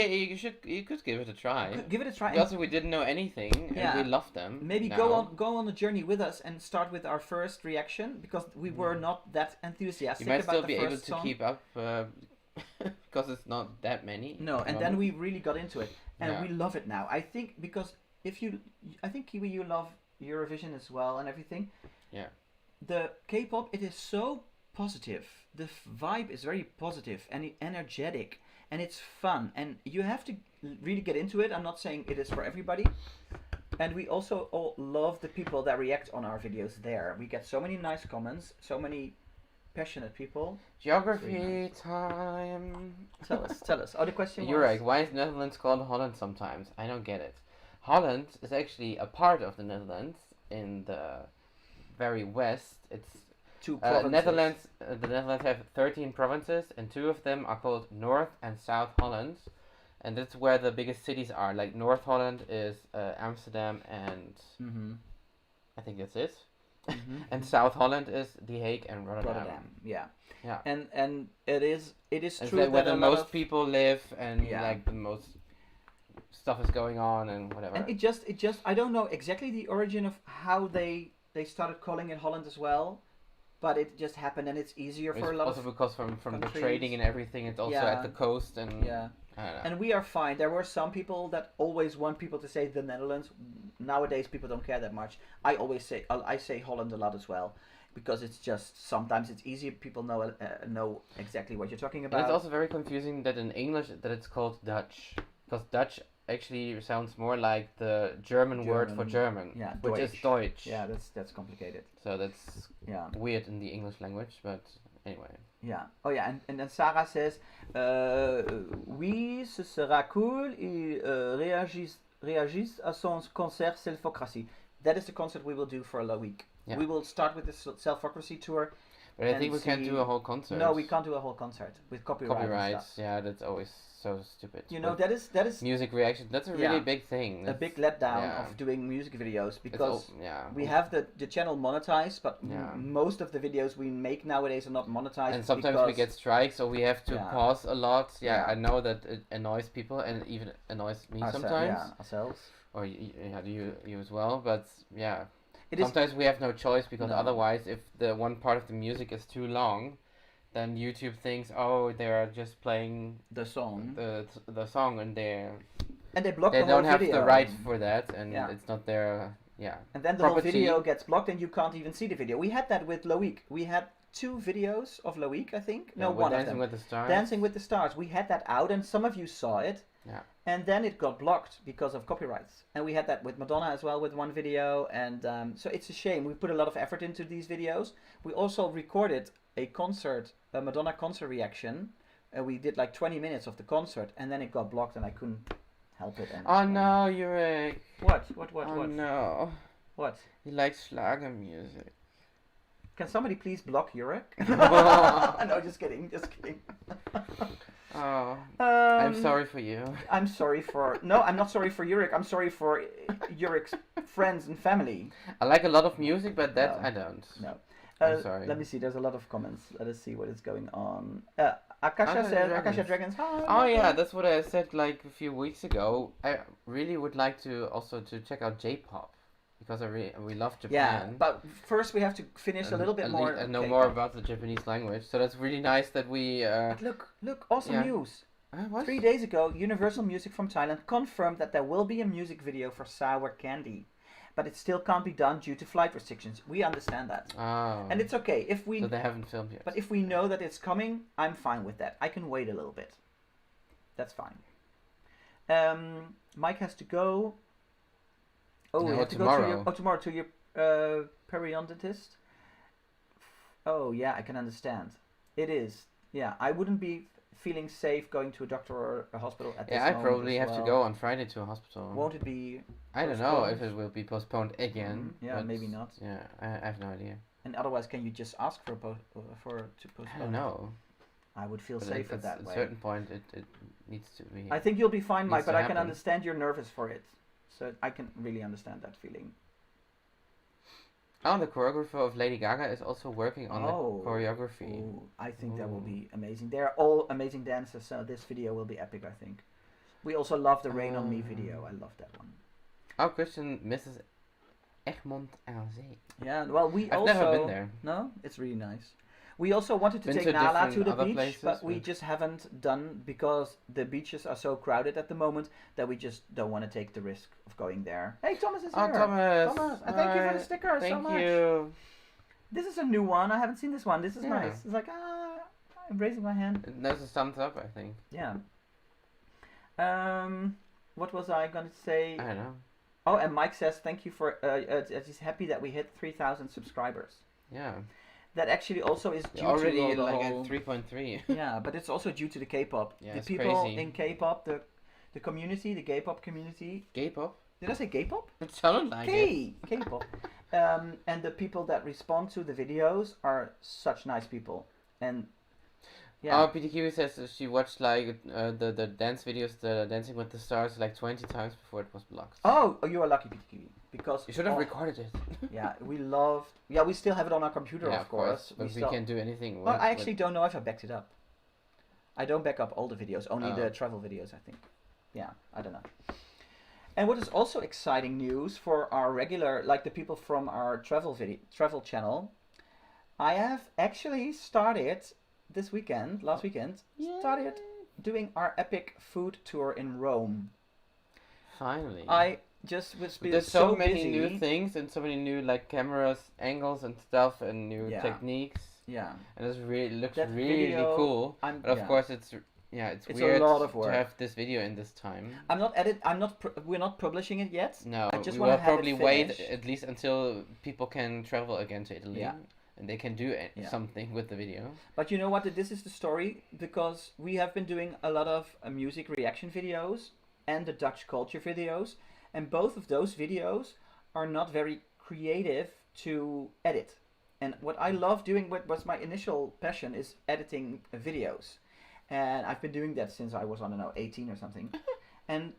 you could give it a try. Give it a try. Because we didn't know anything, and we love them. Maybe now. go on the journey with us and start with our first reaction, because we were not that enthusiastic. You might about still the be able first to song. keep up. Because it's not that many. No, and then we really got into it, and we love it now. I think because I think Kiwi, you love Eurovision as well and everything. Yeah. The K-pop, it is so positive. The vibe is very positive and energetic, and it's fun, and you have to really get into it. I'm not saying it is for everybody. And we also all love the people that react on our videos there. We get so many nice comments, so many passionate people. Geography time. Tell us. Oh, the question was... You're right. Why is Netherlands called Holland sometimes? I don't get it. Holland is actually a part of the Netherlands in the very west. It's two provinces. The Netherlands have 13 provinces, and 2 of them are called North and South Holland. And that's where the biggest cities are. Like North Holland is Amsterdam and I think that's it. And South Holland is The Hague and Rotterdam. Yeah. Yeah. And it is it's true like where that the most people live and like the most stuff is going on and whatever. And it just I don't know exactly the origin of how they started calling it Holland as well, but it just happened, and it's easier for a lot of also because from the countries. Trading and everything, it's also at the coast and I don't know. And we are fine. There were some people that always want people to say the Netherlands. Nowadays, people don't care that much. I say Holland a lot as well, because it's just sometimes it's easier. People know exactly what you're talking about. And it's also very confusing that in English that it's called Dutch, because Dutch actually sounds more like the German word for German, which is Deutsch. Yeah, that's complicated. So that's weird in the English language, but anyway. Yeah. Oh yeah, and then Sarah says, oui, ce sera cool. Il réagisse à son concert Selfocracy. That is the concert we will do for a week. Yeah. We will start with the Selfocracy tour. But I think we can't do a whole concert. No, we can't do a whole concert with copyrights. Yeah, that's always so stupid. You know, that is music reaction. That's a really big thing. That's a big letdown of doing music videos, because we have the channel monetized, but most of the videos we make nowadays are not monetized. And sometimes we get strikes, or we have to pause a lot. Yeah, I know that it annoys people, and even annoys me sometimes. Yeah, ourselves. Or you as well, but yeah. Sometimes we have no choice, because otherwise, if the one part of the music is too long, then YouTube thinks, oh, they are just playing the song, the song, and they block the whole video. They don't have the right for that, and it's not their And then the whole video gets blocked, and you can't even see the video. We had that with Loic. We had 2 videos of Loic, I think. No, one of them. Dancing with the Stars. Dancing with the Stars. We had that out, and some of you saw it. Yeah. And then it got blocked because of copyrights. And we had that with Madonna as well, with one video. And so it's a shame. We put a lot of effort into these videos. We also recorded a Madonna concert reaction. We did like 20 minutes of the concert, and then it got blocked, and I couldn't help it. Oh no, Jurek. What? Oh no. What? He likes Schlager music. Can somebody please block Jurek? No, just kidding. Oh, I'm sorry for you. I'm not sorry for Jurek. I'm sorry for Jurek's friends and family. I like a lot of music, but I don't. No. I'm sorry. Let me see. There's a lot of comments. Let us see what is going on. Akasha says, Akasha Dragons. Hi. Oh yeah, that's what I said like a few weeks ago. I really would like to also check out J-pop. because we love Japan. Yeah, but first we have to finish a little bit more. And know more about the Japanese language. So that's really nice that we. But look, awesome news! What? 3 days ago, Universal Music from Thailand confirmed that there will be a music video for Sour Candy, but it still can't be done due to flight restrictions. We understand that, and it's okay if we. So they haven't filmed yet. But if we know that it's coming, I'm fine with that. I can wait a little bit. That's fine. Mike has to go. Oh, no, you have to tomorrow. go to tomorrow to your periodontist. Oh yeah, I can understand. It is. Yeah, I wouldn't be feeling safe going to a doctor or a hospital at this moment. Yeah, I probably have to go on Friday to a hospital. Won't it be? I don't know if it will be postponed again. Yeah, maybe not. Yeah, I have no idea. And otherwise, can you just ask to postpone? I don't know. I would feel safer that way. At a certain point, it needs to be. I think you'll be fine, Mike, but I can understand you're nervous for it. So I can really understand that feeling. Oh, the choreographer of Lady Gaga is also working on the choreography. Ooh, I think that will be amazing. They're all amazing dancers, so this video will be epic, I think. We also love the Rain on Me video. I love that one. Oh, Christian misses Egmond aan Zee. Yeah, well, I've never been there. No, it's really nice. We also wanted to take Nala to the beach, places, but we just haven't done, because the beaches are so crowded at the moment that we just don't want to take the risk of going there. Hey, Thomas is here. Thomas. And thank you for the sticker so much. Thank you. This is a new one. I haven't seen this one. This is nice. It's like, I'm raising my hand. There's a thumbs up, I think. Yeah. What was I going to say? I don't know. Oh, and Mike says thank you for, he's happy that we hit 3,000 subscribers. Yeah. That actually also is due already to like at 3.3. Yeah, but it's also due to the K-pop. Yeah, the it's people crazy. in K-pop, the community, the K-pop community. K-pop? Did I say K-pop? It sounded like it. K-pop. And the people that respond to the videos are such nice people. And yeah. Oh, PTQ says that she watched like the dance videos, the Dancing with the Stars, like 20 times before it was blocked. Oh, you are lucky, PTQ. Because you should have recorded it. Yeah, we still have it on our computer, of course. But we can't do anything. Well, I actually don't know if I backed it up. I don't back up all the videos, only the travel videos, I think. Yeah, I don't know. And what is also exciting news for our regular, like the people from our travel channel, I have actually started last weekend, started doing our epic food tour in Rome. Finally. I just was There's so many new things and so many new like cameras, angles and stuff and new techniques. Yeah. And it looks really cool. But of course it's weird a lot of work to have this video in this time. We're not publishing it yet. No, I just we want will to have probably it wait at least until people can travel again to Italy. Yeah. And they can do something with the video. But you know what? This is the story because we have been doing a lot of music reaction videos and the Dutch culture videos. And both of those videos are not very creative to edit. And what I love doing, what was my initial passion, is editing videos. And I've been doing that since I was, 18 or something. And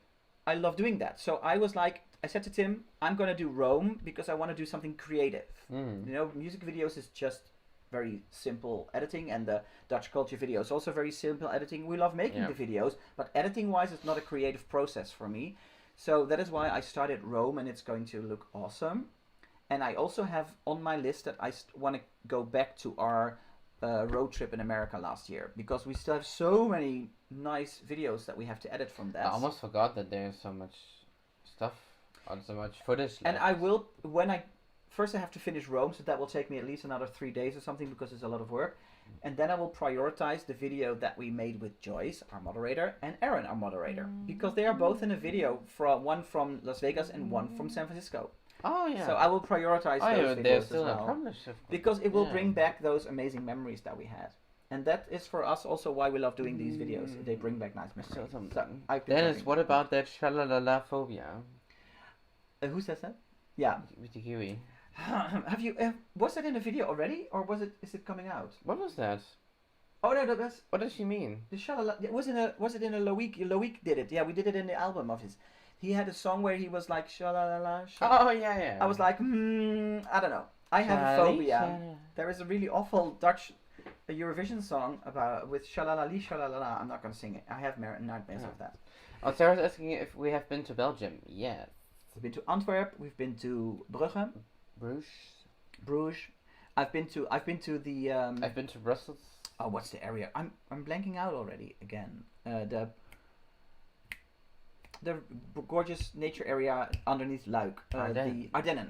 I love doing that. So I said to Tim, I'm going to do Rome because I want to do something creative. Music videos is just very simple editing, and the Dutch culture video is also very simple editing. We love making the videos, but editing-wise, it's not a creative process for me. So that is why I started Rome, and it's going to look awesome. And I also have on my list that I want to go back to our road trip in America last year, because we still have so many nice videos that we have to edit from that. I almost forgot that there's so much stuff on so much footage left. And I will, first I have to finish Rome, so that will take me at least another 3 days or something, because it's a lot of work. And then I will prioritize the video that we made with Joyce, our moderator, and Aaron, our moderator, because they are both in a video, one from Las Vegas and one from San Francisco. Oh yeah. So I will prioritize those videos they're still as well, published, because it will bring back those amazing memories that we had. And that is for us also why we love doing these videos. They bring back nice memories. So Dennis, what about that shalalala phobia? Who says that? Yeah. With the kiwi. Have you? Was that in a video already, or is it coming out? What was that? Oh no, that's. What does she mean? The shalala. Was it in a Loic? Loic did it. Yeah, we did it in the album of his. He had a song where he was like shalalala. Oh yeah. I was like, I don't know. I have a phobia. There is a really awful Dutch Eurovision song with shalalali shalalala. I'm not gonna sing it. I have nightmares of that. Oh, Sarah's asking if we have been to Belgium. Yes. We've been to Antwerp. We've been to Brugge. Bruges. I've been to the. I've been to Brussels. Oh, what's the area? I'm blanking out already again. The gorgeous nature area underneath Luik, the Ardennen.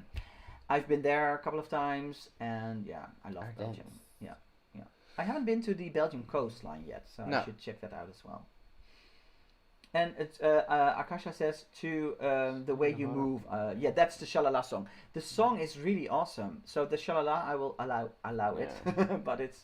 I've been there a couple of times, and yeah, I love Belgium. Yeah. I haven't been to the Belgian coastline yet, so I should check that out as well. And it's Akasha says to the way you move. Yeah, that's the Shalala song. The song is really awesome. So the Shalala, I will allow it, but it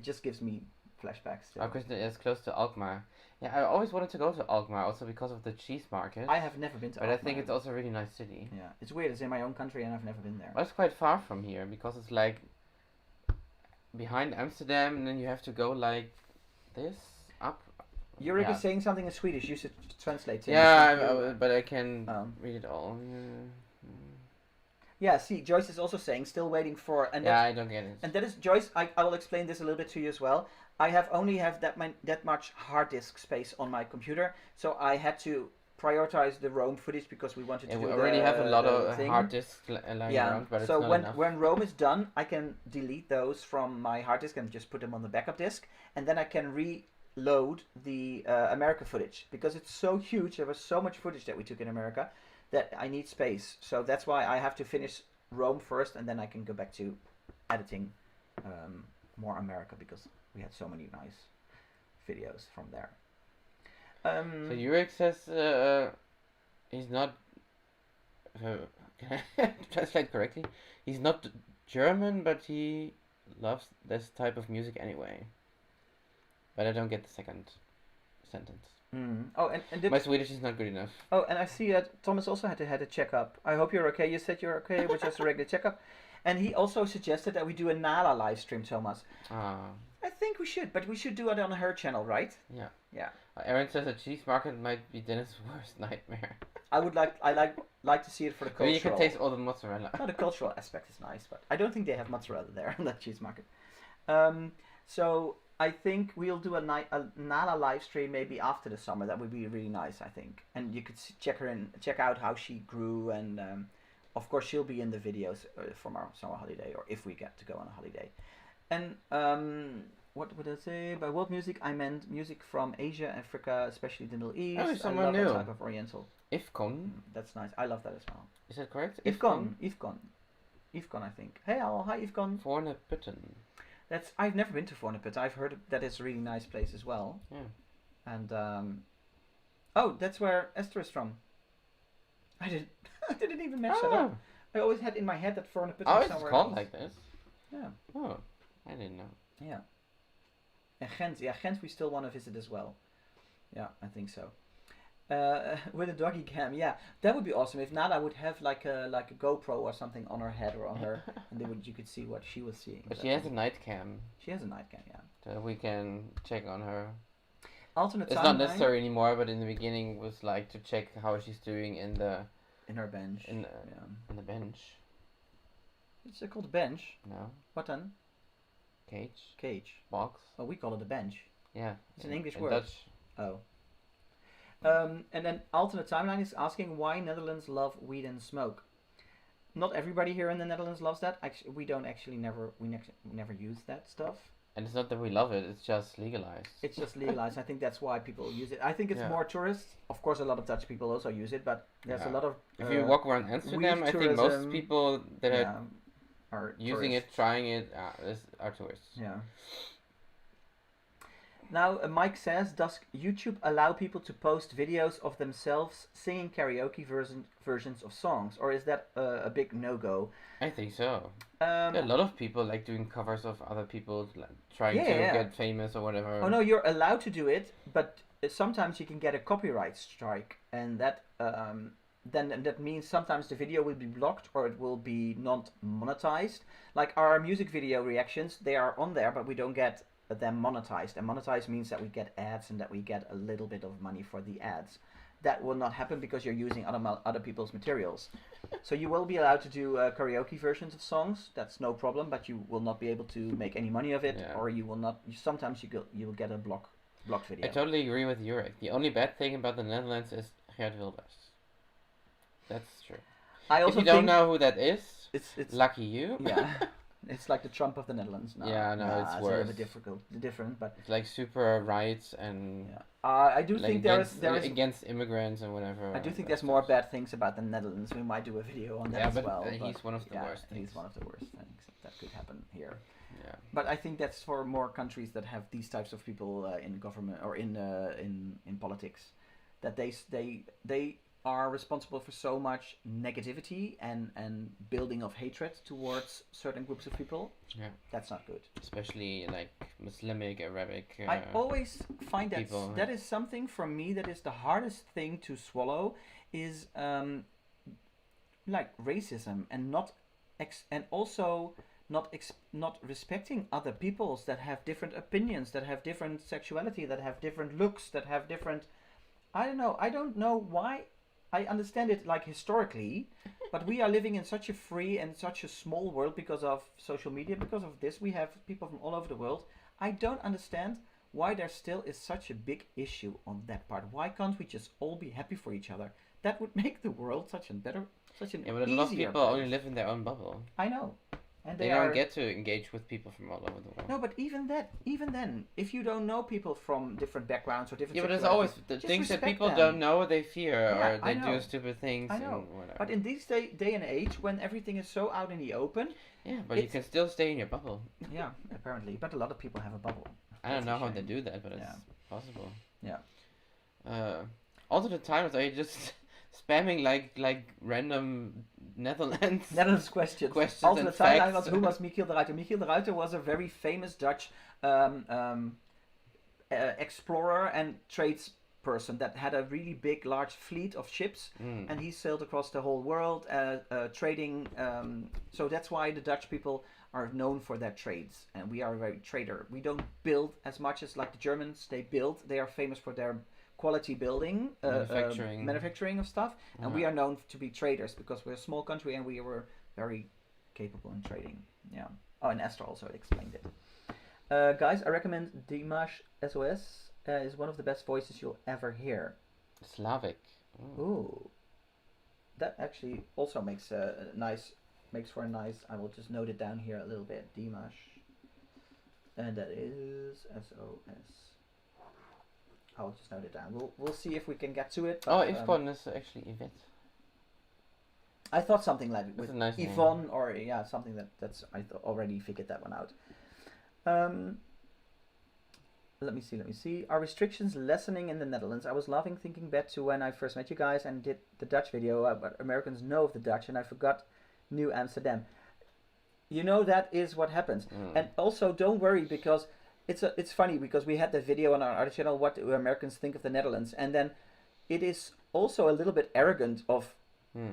just gives me flashbacks. Kristen is close to Alkmaar. Yeah, I always wanted to go to Alkmaar, also because of the cheese market. I have never been to Alkmaar. But I think it's also a really nice city. Yeah, it's weird. It's in my own country and I've never been there. Well, it's quite far from here because it's like behind Amsterdam, and then you have to go like this up. Yurik is saying something in Swedish. You should translate. Yeah, but I can read it all. Yeah, see, Joyce is also saying, still waiting for... And I don't get it. And that is, Joyce, I will explain this a little bit to you as well. I only have that much hard disk space on my computer, so I had to prioritize the Rome footage because we wanted to do we already have a lot of hard disks lying around, but it's not enough. When Rome is done, I can delete those from my hard disk and just put them on the backup disk, and then I can reload the America footage because it's so huge. There was so much footage that we took in America that I need space. So that's why I have to finish Rome first, and then I can go back to editing more America because we had so many nice videos from there. So Yurik says he's not. Can I translate correctly? He's not German, but he loves this type of music anyway. But I don't get the second sentence. Oh, and my Swedish is not good enough. Oh, and I see that Thomas also had a checkup. I hope you're okay. You said you're okay with just a regular checkup. And he also suggested that we do a Nala live stream, Thomas. I think we should, but we should do it on her channel, right? Yeah. Aaron says a cheese market might be Dennis' worst nightmare. I like to see it for the cultural. Maybe you can taste all the mozzarella. No, the cultural aspect is nice, but I don't think they have mozzarella there on that cheese market. So I think we'll do a Nala live stream maybe after the summer. That would be really nice, I think. And you could check out how she grew, and of course she'll be in the videos from our summer holiday, or if we get to go on a holiday. And what would I say? By world music, I meant music from Asia, Africa, especially the Middle East. Oh, someone I love new. that type of Oriental. Ifcon. That's nice. I love that as well. Is that correct? Ifcon, I think. Hey, hi, Ifcon. Forneputten. I've never been to Forneputten. I've heard that it's a really nice place as well. Yeah. And oh, that's where Esther is from. I didn't even match that up. I always had in my head that Forneputten was somewhere it's called else. like this. Yeah. Oh, I didn't know. Yeah. And Ghent we still want to visit as well. Yeah, I think so. With a doggy cam, yeah, that would be awesome. If Nala would have like a GoPro or something on her head or on her, and you could see what she was seeing. But she has a night cam. She has a night cam, yeah. So we can check on her. Alternate it's not necessary anymore, but in the beginning was like to check how she's doing in her bench. In the bench. It's called a bench. No. What then? Cage. Box. Oh, we call it a bench. Yeah. It's an English word. Dutch. Oh. And then alternate timeline is asking why Netherlands love weed and smoke. Not everybody here in the Netherlands loves that. Actually, we never use that stuff. And it's not that we love it; it's just legalized. It's just legalized. I think that's why people use it. I think it's more tourists. Of course, a lot of Dutch people also use it, but there's a lot of. If you walk around Amsterdam, I think most people that are using tourists. Trying it, are tourists. Yeah. Now, Mike says, does YouTube allow people to post videos of themselves singing karaoke versions of songs, or is that a big no-go? I think so. There are a lot of people like doing covers of other people, like, trying to get famous or whatever. Oh no, you're allowed to do it, but sometimes you can get a copyright strike, and that then that means sometimes the video will be blocked or it will be not monetized. Like our music video reactions, they are on there, but we don't get them monetized, and monetized means that we get ads and that we get a little bit of money for the ads. That will not happen because you're using other people's materials. So you will be allowed to do karaoke versions of songs. That's no problem, but you will not be able to make any money of it, or you will not. Sometimes you will get a blocked video. I totally agree with Yurik. The only bad thing about the Netherlands is Geert Wilders. That's true. I if also you don't think know who that is, it's lucky you. yeah. It's like the Trump of the Netherlands. No, Yeah, no, it's a worse. little bit different, but It's like super rights and yeah. I do like think against, there is against immigrants and whatever. I do think that there's more stuff. bad things about the Netherlands. We might do a video on that Yeah, as but well. he's one of the worst things. He's one of the worst things that could happen here. Yeah. But I think that's for more countries that have these types of people in government or in politics, that they are responsible for so much negativity and building of hatred towards certain groups of people. Yeah. That's not good. Especially like Islamic, Arabic. I always find that people, that is something for me that is the hardest thing to swallow is like racism and not respecting other peoples that have different opinions, that have different sexuality, that have different looks, that have different. I don't know why. I understand it like historically, but we are living in such a free and such a small world because of social media. Because of this, we have people from all over the world. I don't understand why there still is such a big issue on that part. Why can't we just all be happy for each other? That would make the world such an yeah, but a easier lot of people place. only live in their own bubble. I know, and They don't get to engage with people from all over the world. No, but even then, if you don't know people from different backgrounds or different, yeah, but there's always the things that people don't know, they fear, or they do stupid things. I know, and whatever. but in this day and age, when everything is so out in the open, yeah, but you can still stay in your bubble. Yeah, apparently, but a lot of people have a bubble. I don't know how they do that, but it's possible. Yeah. Also, the times are just spamming like random Netherlands questions. Also, and the timeline facts. was who was Michiel de Ruiter. Michiel de Ruiter was a very famous Dutch explorer and tradesperson that had a really big, large fleet of ships, and he sailed across the whole world trading. So that's why the Dutch people are known for their trades, and we are a very trader. We don't build as much as like the Germans. They build. They are famous for their quality building, manufacturing of stuff, and we are known to be traders because we're a small country and we were very capable in trading. Yeah. Oh, and Esther also explained it. Guys, I recommend Dimash SOS. Is one of the best voices you'll ever hear. Slavic. Ooh. That actually also makes for a nice. I will just note it down here a little bit. Dimash, and that is SOS. I'll just note it down. We'll see if we can get to it. But, Yvonne is actually Yvette. I thought something like with nice Yvonne or something that's already figured that one out. Let me see. Are restrictions lessening in the Netherlands? I was laughing thinking back to when I first met you guys and did the Dutch video, but Americans know of the Dutch, and I forgot New Amsterdam. You know, that is what happens. And also, don't worry, because it's funny because we had the video on our other channel, what do Americans think of the Netherlands, and then it is also a little bit arrogant of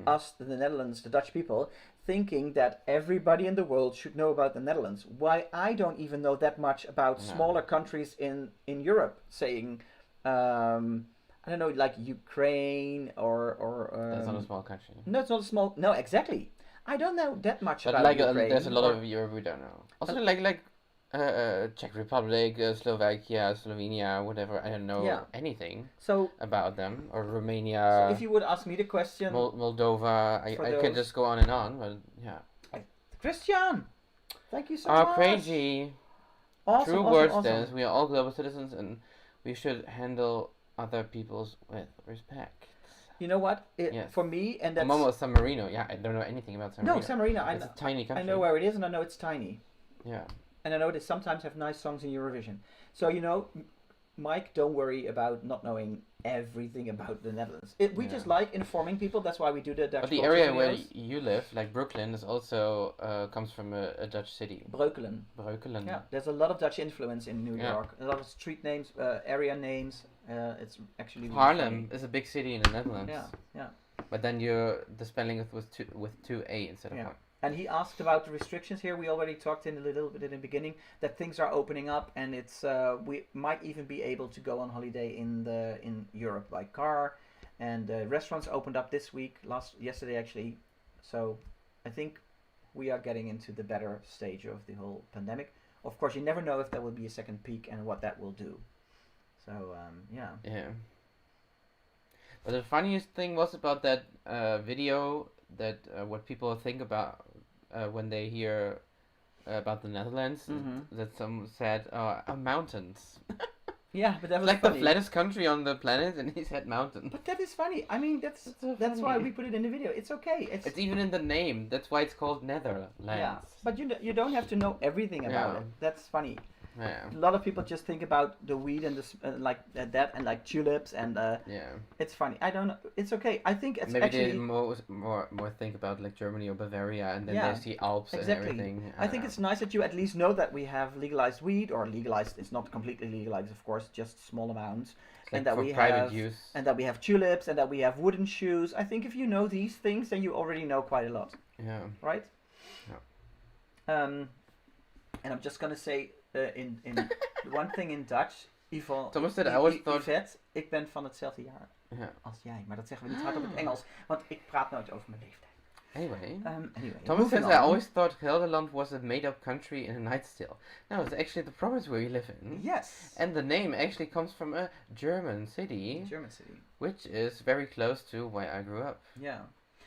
us, the Netherlands, the Dutch people, thinking that everybody in the world should know about the Netherlands. Why I don't even know that much about smaller countries in Europe, saying I don't know, like Ukraine or that's not a small country. No, it's not a small. No, exactly. I don't know that much but about like Ukraine. there's a lot of Europe we don't know. Also, like Czech Republic, Slovakia, Slovenia, whatever. I don't know anything about them, or Romania. So if you would ask me the question, Moldova, I can just go on and on, but yeah. Christian, thank you so much. Crazy. Awesome, True awesome, words, awesome. Dennis. We are all global citizens, and we should handle other people's with respect. You know what? For me, and that's... Momo San Marino. Yeah, I don't know anything about San Marino. No, San Marino. It's a tiny country. I know where it is, and I know it's tiny. Yeah. And I know they sometimes have nice songs in Eurovision. So, you know, Mike, don't worry about not knowing everything about the Netherlands. We just like informing people. That's why we do the Dutch. But the area where you live, like Brooklyn, is also comes from a Dutch city. Breukelen. Yeah, there's a lot of Dutch influence in New York. A lot of street names, area names. It's actually really Harlem funny. is a big city in the Netherlands. Yeah. But then the spelling is with two A instead of one. And he asked about the restrictions here. We already talked in a little bit in the beginning that things are opening up, and it's we might even be able to go on holiday in Europe by car, and restaurants opened up this week, yesterday actually. So I think we are getting into the better stage of the whole pandemic. Of course, you never know if there will be a second peak and what that will do. So Yeah. But the funniest thing was about that video that what people think about when they hear about the Netherlands. That some said, mountains. Yeah, but that It's was like funny. the flattest country on the planet, and he said mountain. But that is funny. I mean, that's so why funny. we put it in the video. It's okay. It's even in the name. That's why it's called Netherlands. Yeah, but you don't have to know everything about it. That's funny. Yeah. A lot of people just think about the weed and like that and like tulips and it's funny. I don't know. It's okay. I think it's maybe actually they more think about like Germany or Bavaria, and then they see Alps and everything. I think it's nice that you at least know that we have legalized weed, or legalized. It's not completely legalized, of course, just small amounts. Like and that for we private have use. And that we have tulips and that we have wooden shoes. I think if you know these things, then you already know quite a lot. Yeah. Right? Yeah. And I'm just gonna say in one thing in Dutch. Thomas said I always thought... Yvette, ik ben van hetzelfde jaar als jij. Maar dat zeggen we niet hard op het Engels, want ik praat nooit over mijn leeftijd. Anyway, Thomas says I always thought Gelderland was a made-up country in a night's tale. No, it's actually the province where we live in. Yes. And the name actually comes from a German city. Which is very close to where I grew up. Yeah.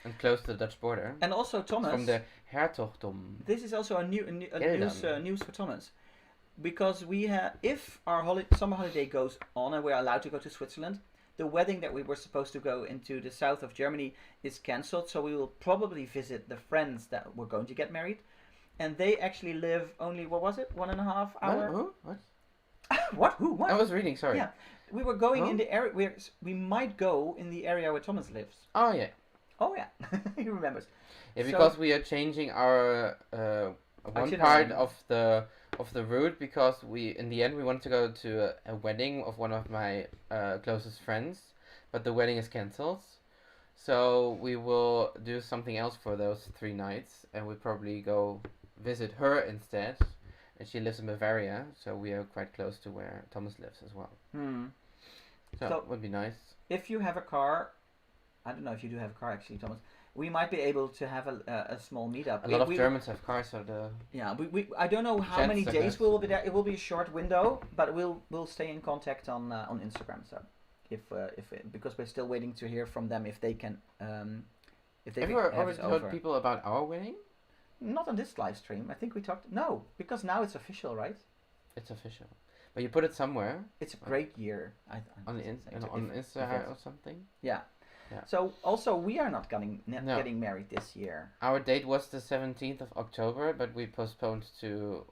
And close to the Dutch border. And also Thomas... It's from the Hertogdom. This is also a news for Thomas. Because we have, if our summer holiday goes on and we're allowed to go to Switzerland, the wedding that we were supposed to go into the south of Germany is cancelled, so we will probably visit the friends that were going to get married, and they actually live only, what was it, 1.5 hour? What? What? Who? What? I was reading, sorry. Yeah, we were going in the area where we might go in the area where Thomas lives. Oh yeah. Oh yeah, he remembers. Yeah, because we are changing our one part of the route, because in the end we wanted to go to a wedding of one of my closest friends, but the wedding is cancelled. So we will do something else for those 3 nights, and we'll probably go visit her instead. And she lives in Bavaria, so we are quite close to where Thomas lives as well. So it would be nice. If you have a car, I don't know if you do have a car actually, Thomas. We might be able to have a small meetup. A lot of Germans have cars, so I don't know how many days we will be there. It will be a short window, but we'll stay in contact on Instagram. So because we're still waiting to hear from them if they can if they have you already told people about our wedding? Not on this live stream. I think we talked. No, because now it's official, right? It's official, but you put it somewhere. It's a great year. On Instagram or something. Yeah. So also we are not getting married this year. Our date was the 17th of October, but we postponed to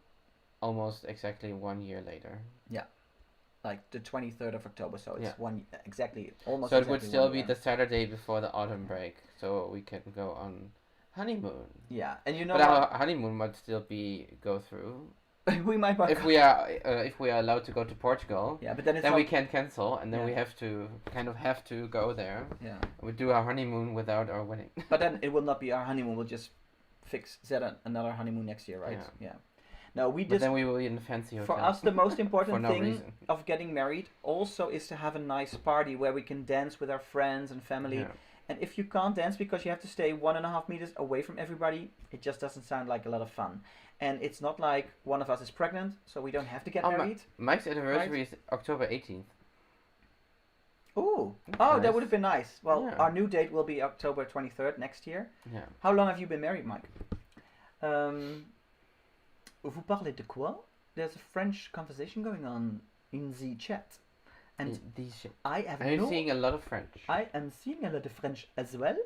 almost exactly 1 year later. Yeah, like the 23rd of October. So it's almost. So it would still be the Saturday before the autumn break, so we can go on honeymoon. Yeah, and but our honeymoon might still go through. We might if we are allowed to go to Portugal. Yeah, but then we can cancel, and then we have to go there. Yeah, we do our honeymoon without our wedding. But then it will not be our honeymoon. We'll just set another honeymoon next year, right? Yeah. No, but then we will be in a fancy hotel. For us, the most important thing of getting married also is to have a nice party where we can dance with our friends and family. Yeah. And if you can't dance because you have to stay 1.5 meters away from everybody, it just doesn't sound like a lot of fun. And it's not like one of us is pregnant, so we don't have to get married. Mike's anniversary is October 18th. Ooh. That would have been nice. Well, our new date will be October 23rd next year. Yeah. How long have you been married, Mike? Vous parlez de quoi? There's a French conversation going on in the chat. And I'm seeing a lot of French. I am seeing a lot of French as well.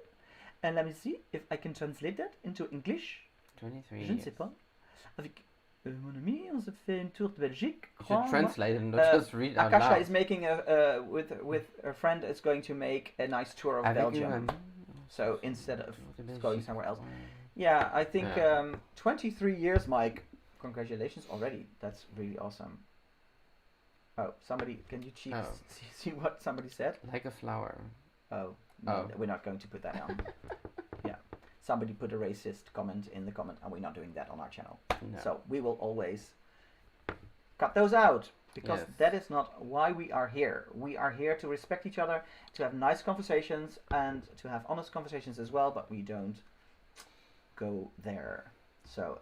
And let me see if I can translate that into English. 23 Je ne sais pas. Avec mon ami, on se fait une tour de Belgique. You should translate and not just read out Akasha loud. is making with her friend is going to make a nice tour of Belgium. So instead of going somewhere else. Yeah, I think 23 years, Mike. Congratulations already. That's really awesome. Oh, can you see what somebody said? Like a flower. Oh, no, we're not going to put that on. Yeah. Somebody put a racist comment in the comment, and we're not doing that on our channel. No. So we will always cut those out, because that is not why we are here. We are here to respect each other, to have nice conversations, and to have honest conversations as well, but we don't go there. So,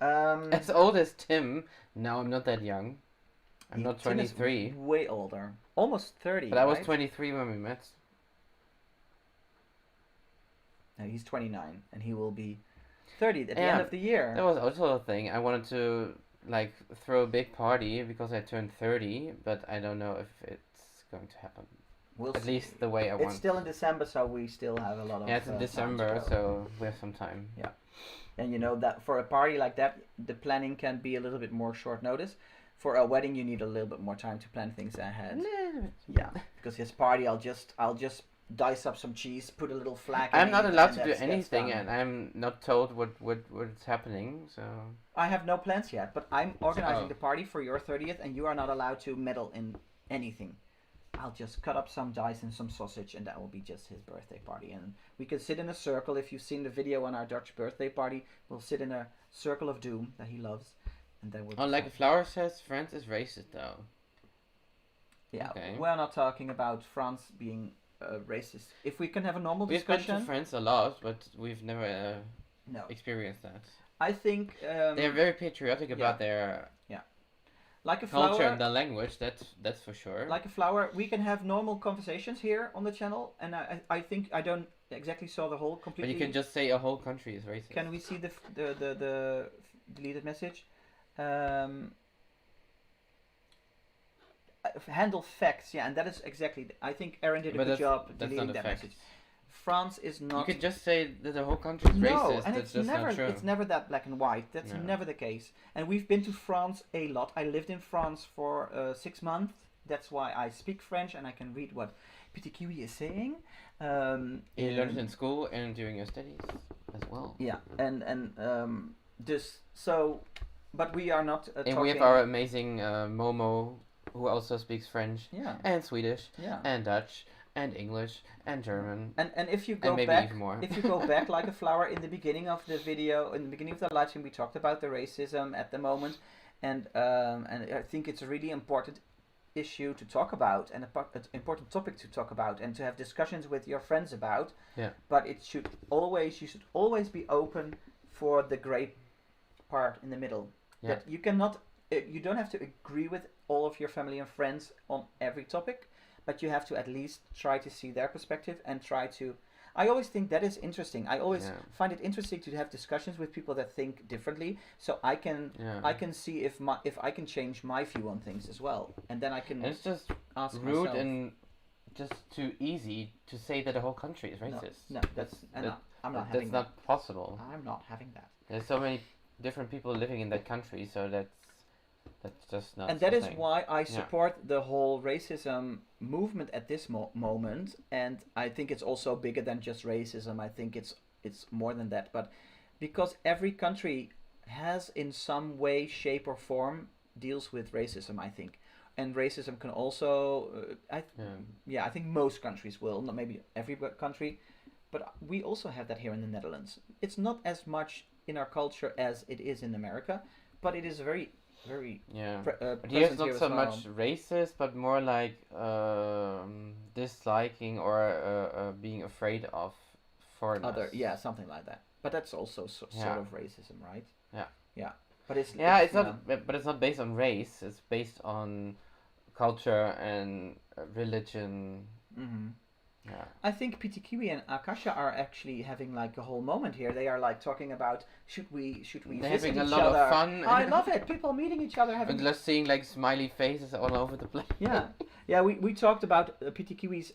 as old as Tim, now I'm not that young. I'm not 23. Tim is way older. Almost 30. But I was 23 when we met. He's 29, and he will be 30 at the end of the year. That was also a thing. I wanted to like throw a big party because I turned 30, but I don't know if it's going to happen. We'll at least the way I want. It's still in December, so we still have a lot of. Yeah, it's in December, so we have some time. Yeah, and you know that for a party like that, the planning can be a little bit more short notice. For a wedding, you need a little bit more time to plan things ahead. Yeah, because his party, I'll just dice up some cheese, put a little flag. I'm not allowed to do anything, and I'm not told what's happening. So I have no plans yet, but I'm organizing the party for your 30th, and you are not allowed to meddle in anything. I'll just cut up some dice and some sausage, and that will be just his birthday party. And we can sit in a circle. If you've seen the video on our Dutch birthday party, we'll sit in a circle of doom that he loves, and then we'll. Like Flower says, France is racist, though. Yeah, we're not talking about France being racist. If we can have a normal discussion. We've been to France a lot, but we've never experienced that. I think they're very patriotic about their. Like a culture flower, and the language, that's for sure. Like a flower, we can have normal conversations here on the channel, and I think I don't exactly saw the whole completely. But you can just say a whole country is racist. Can we see the deleted message? Handle facts, yeah, and that is exactly. I think Aaron did a good job deleting that message. France is not. You could just say that the whole country is racist. And that's just not true. It's never that black and white. That's never the case. And we've been to France a lot. I lived in France for 6 months. That's why I speak French and I can read what Petit Kiwi is saying. You learned it in school and during your studies as well. Yeah, and just so, but we are not. And we have our amazing Momo, who also speaks French. And Swedish. And Dutch. And English and German. And if you go back, if you go back like a flower in the beginning of the video, in the beginning of the live stream, we talked about the racism at the moment, and I think it's a really important issue to talk about and an important topic to talk about and to have discussions with your friends about. Yeah. But you should always be open for the gray part in the middle. Yeah. That you cannot, you don't have to agree with all of your family and friends on every topic. But you have to at least try to see their perspective and try to. I always think that is interesting. I always find it interesting to have discussions with people that think differently, so I can see if I can change my view on things as well, and then I can. And it's just ask rude myself, and just too easy to say that the whole country is racist. No, I'm not having that's not possible. I'm not having that. There's so many different people living in that country, so that's just not. And that is why I support the whole racism movement at this moment, and I think it's also bigger than just racism. I think it's more than that, but because every country has in some way, shape or form deals with racism, I think. And racism can also I think most countries will, not maybe every country, but we also have that here in the Netherlands. It's not as much in our culture as it is in America, but it is very but here's not so much racist, but more like disliking or being afraid of foreigners. Something like that. But that's also sort of racism, right? Yeah. But it's not. But it's not based on race. It's based on culture and religion. Mm-hmm. Yeah. I think Petit Kiwi and Akasha are actually having like a whole moment here. They are like talking about should we They're visit having a each lot other. of fun. I love it. People meeting each other having. And just seeing like smiley faces all over the place. Yeah. We talked about Petit Kiwi's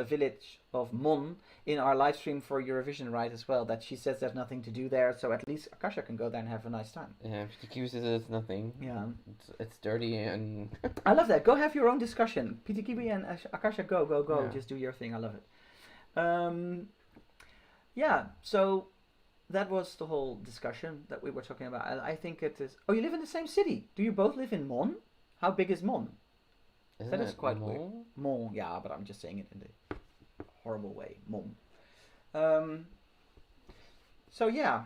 village of Mon in our live stream for Eurovision, right? As well. That she says there's nothing to do there, so at least Akasha can go there and have a nice time. Yeah, Petit Kiwi says it's nothing. Yeah. It's dirty and. I love that. Go have your own discussion. Petit Kiwi and Akasha, go. Yeah. Just do your thing. I love it. So that was the whole discussion that we were talking about. I think it is. Oh, you live in the same city. Do you both live in Mon? How big is Mon? That is quite weird. Mon, yeah, but I'm just saying it in the horrible way. Mon. So yeah.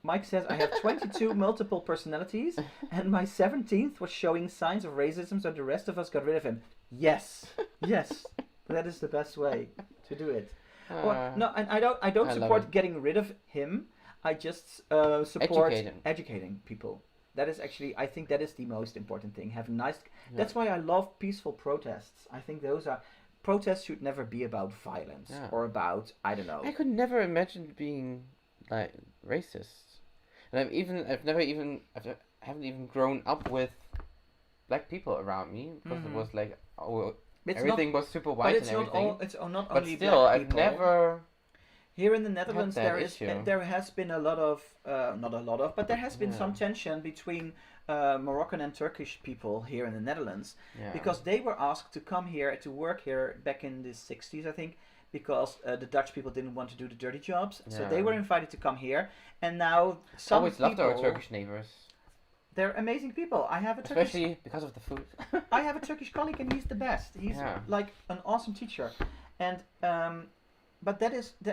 Mike says, I have 22 multiple personalities, and my 17th was showing signs of racism, so the rest of us got rid of him. Yes. That is the best way to do it. No, and I don't support getting rid of him. I just support educating people. That is actually, I think that is the most important thing. Have nice. That's why I love peaceful protests. I think those are protests should never be about violence or about, I don't know. I could never imagine being like racist, and I haven't even grown up with black people around me because it was like everything was super white and everything. It's not but only still, black I've people. never. Here in the Netherlands, there has been a lot of, not a lot of, but there has been some tension between Moroccan and Turkish people here in the Netherlands, because they were asked to come here to work here back in the 60s, I think, because the Dutch people didn't want to do the dirty jobs, so they were invited to come here, and now some always people, loved our Turkish neighbors. They're amazing people. I have a especially because of the food. I have a Turkish colleague, and he's the best. He's like an awesome teacher, and but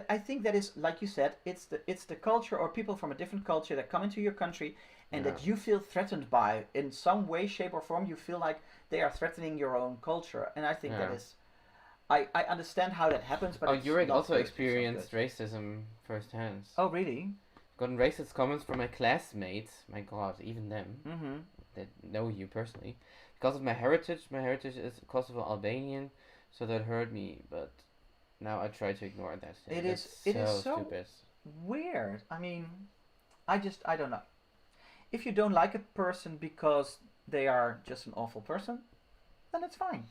I think that is, like you said, it's the culture or people from a different culture that come into your country and that you feel threatened by in some way, shape, or form. You feel like they are threatening your own culture, and I think that is. I understand how that happens, but Jurek also experienced racism firsthand. Oh, really? Gotten racist comments from my classmates. My God, even them that know you personally, because of my heritage. My heritage is Kosovo Albanian, so that hurt me, but. Now I try to ignore that. It is so stupid. Weird. I mean, I don't know. If you don't like a person because they are just an awful person, then it's fine.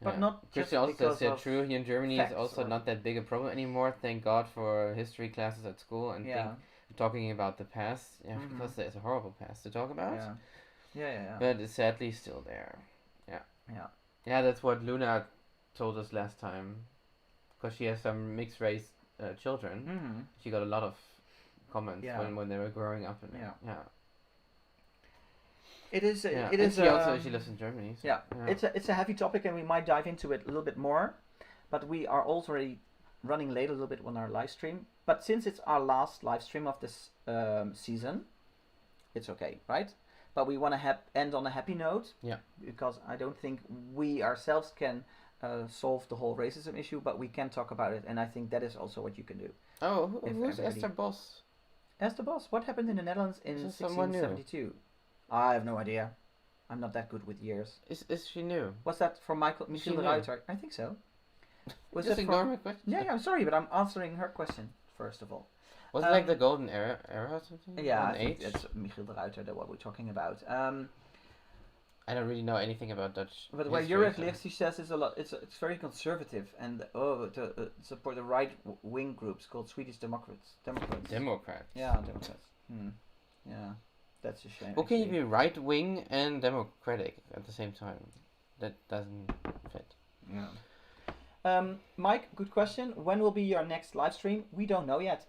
But not just because said true. Here in Germany is also not that big a problem anymore. Thank God for history classes at school and talking about the past. Yeah, because there's a horrible past to talk about. Yeah. But it's sadly still there. Yeah, that's what Luna told us last time. Because she has some mixed race children, she got a lot of comments when they were growing up. It is. She lives in Germany. So, it's a heavy topic, and we might dive into it a little bit more. But we are already running late a little bit on our live stream. But since it's our last live stream of this season, it's okay, right? But we want to end on a happy note. Yeah. Because I don't think we ourselves can. Solve the whole racism issue, but we can talk about it, and I think that is also what you can do. Oh, who's Esther Bos? Esther Bos. What happened in the Netherlands in 1672? I have no idea. I'm not that good with years. Is she new? Was that from Michiel de Ruiter? I think so. Was just ignore my question. Yeah, I'm sorry, but I'm answering her question first of all. Was it like the golden era or something? Yeah, I think it's Michiel de Ruiter that what we're talking about. I don't really know anything about Dutch. But what Jurek Leertje says is a lot. It's very conservative and to support the right wing groups called Swedish Democrats. Democrats. Yeah, Democrats. Yeah, that's a shame. Well, can you be right wing and democratic at the same time? That doesn't fit. Yeah. Mike, good question. When will be your next live stream? We don't know yet.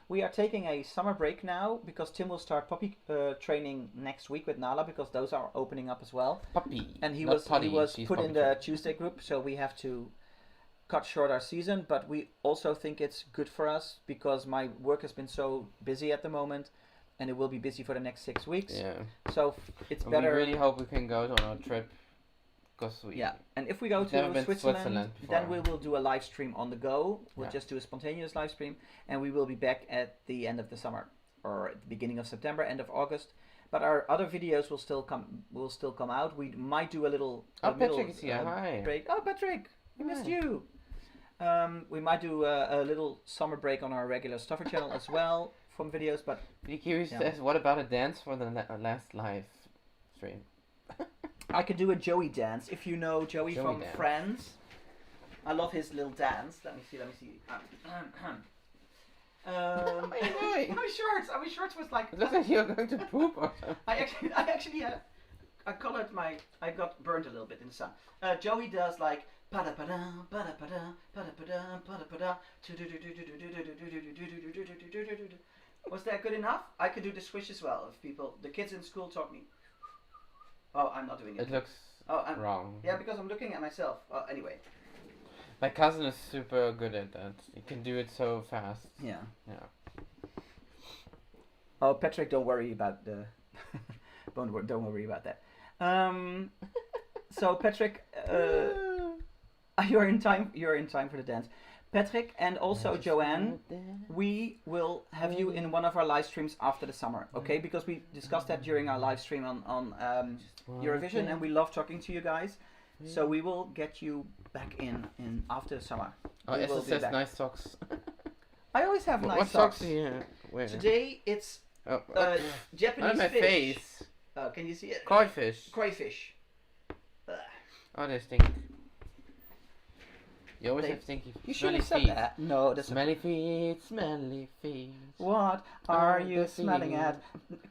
We are taking a summer break now because Tim will start puppy training next week with Nala because those are opening up as well. Puppy. And he was put in the Tuesday group, so we have to cut short our season. But we also think it's good for us because my work has been so busy at the moment, and it will be busy for the next 6 weeks. Yeah. So it's better. We really hope we can go on our trip. And if we go to Switzerland, then we will do a live stream on the go. We'll just do a spontaneous live stream, and we will be back at the end of the summer or at the beginning of September, end of August. But our other videos will still come out. We might do a little Patrick is here. Hi. Break. Oh, Patrick, we missed you. We might do a little summer break on our regular STUFR channel as well from videos. But BQ says, what about a dance for the last live stream? I could do a Joey dance. If you know Joey from Friends. I love his little dance. Let me see. My shorts was like... It looks like you're going to poop or something. I got burned a little bit in the sun. Joey does like... Was that good enough? I could do the swish as well. If the kids in school taught me. Oh, I'm not doing it. It looks wrong. Yeah, because I'm looking at myself. Anyway. My cousin is super good at that. He can do it so fast. Yeah. Yeah. Oh, Patrick, don't worry about the... don't worry about that. So, Patrick, you're in time for the dance. Patrick and also Joanne, we will have you in one of our live streams after the summer, okay? Because we discussed that during our live stream on Eurovision, and we love talking to you guys. So we will get you back in after the summer. Oh, Esther says nice socks. I always have nice what socks. Do you wear? Today it's Japanese on my fish. face. Can you see it? Koi fish. Koi fish. Oh, they stink. You always have stinky feet. You should have said that. No, that's smelly feet, smelly feet. What are you smelling at?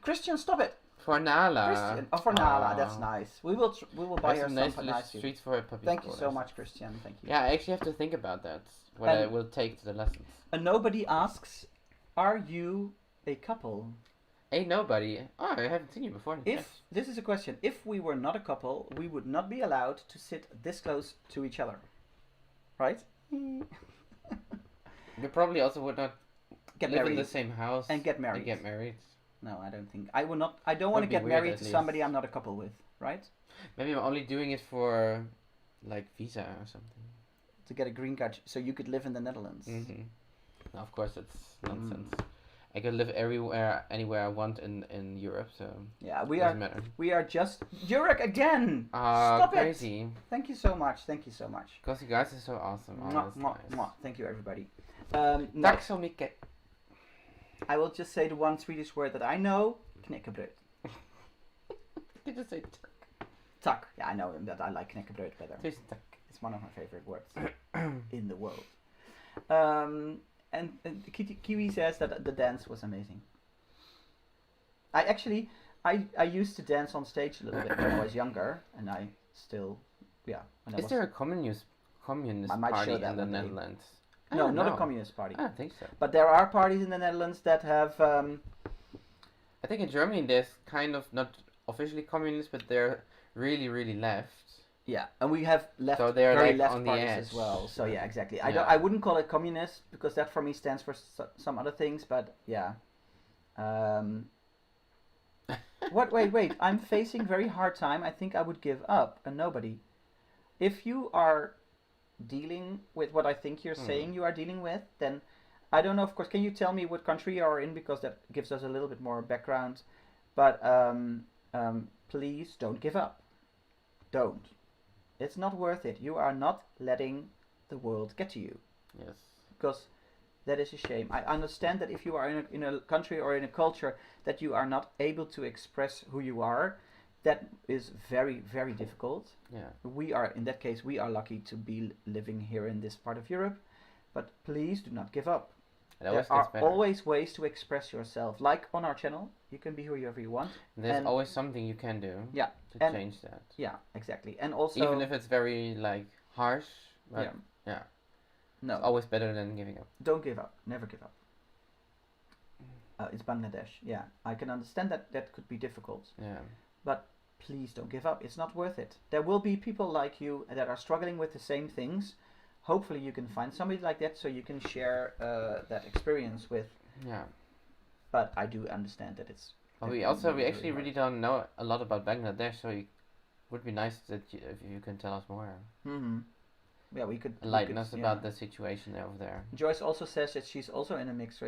Christian, stop it. For Nala. Christian. Oh, for Nala. That's nice. We will buy her some nice treats for her puppy. Thank you so much, Christian. Thank you. Yeah, I actually have to think about that. What I will take to the lessons. And nobody asks, are you a couple? Ain't nobody. Oh, I haven't seen you before. This is a question. If we were not a couple, we would not be allowed to sit this close to each other. Right? You probably also would not live in the same house and get married. No, I don't think. I will not. I don't want to get married to somebody I'm not a couple with, right? Maybe I'm only doing it for, like, visa or something. To get a green card, so you could live in the Netherlands. Mm-hmm. No, of course, that's nonsense. I could live anywhere I want in Europe, so yeah, we are just Jurek again. Stop crazy. It. Thank you so much. Because you guys are so awesome. Nice. Thank you, everybody. Tack så mycket. I will just say the one Swedish word that I know: knäckebröd. Did you say tack? Tack. Yeah, I know that. I like knäckebröd better. Tack. It's one of my favorite words in the world. And Kiwi says that the dance was amazing. I used to dance on stage a little bit when I was younger, and I still, Is there a communist party in the Netherlands? No, not a communist party. I don't think so. But there are parties in the Netherlands that have. I think in Germany there's kind of not officially communist, but they're really, really left. Yeah, and we have left, so they're very like left on parties the edge. as well. So yeah, exactly. I wouldn't call it communist because that for me stands for some other things. But yeah. Wait. I'm facing very hard time. I think I would give up. And nobody. If you are dealing with what I think you're saying you are dealing with, then I don't know. Of course, can you tell me what country you are in, because that gives us a little bit more background. But please don't give up. Don't. It's not worth it. You are not letting the world get to you. Yes. Because that is a shame. I understand that if you are in a country or in a culture that you are not able to express who you are, that is very, very difficult. Yeah. In that case, we are lucky to be living here in this part of Europe. But please do not give up. There are always ways to express yourself. Like on our channel, you can be whoever you want. There's always something you can do. Yeah. To change that. Yeah, exactly. And also, even if it's very harsh. But yeah. No. It's always better than giving up. Don't give up. Never give up. It's Bangladesh. Yeah, I can understand that could be difficult. Yeah. But please don't give up. It's not worth it. There will be people like you that are struggling with the same things. Hopefully you can find somebody like that so you can share that experience with. Yeah. But I do understand that it's. We actually really don't know a lot about Bangladesh, so it would be nice if you can tell us more. Mm-hmm. Yeah, we could enlighten us about the situation over there. Joyce also says that she's also in a mixed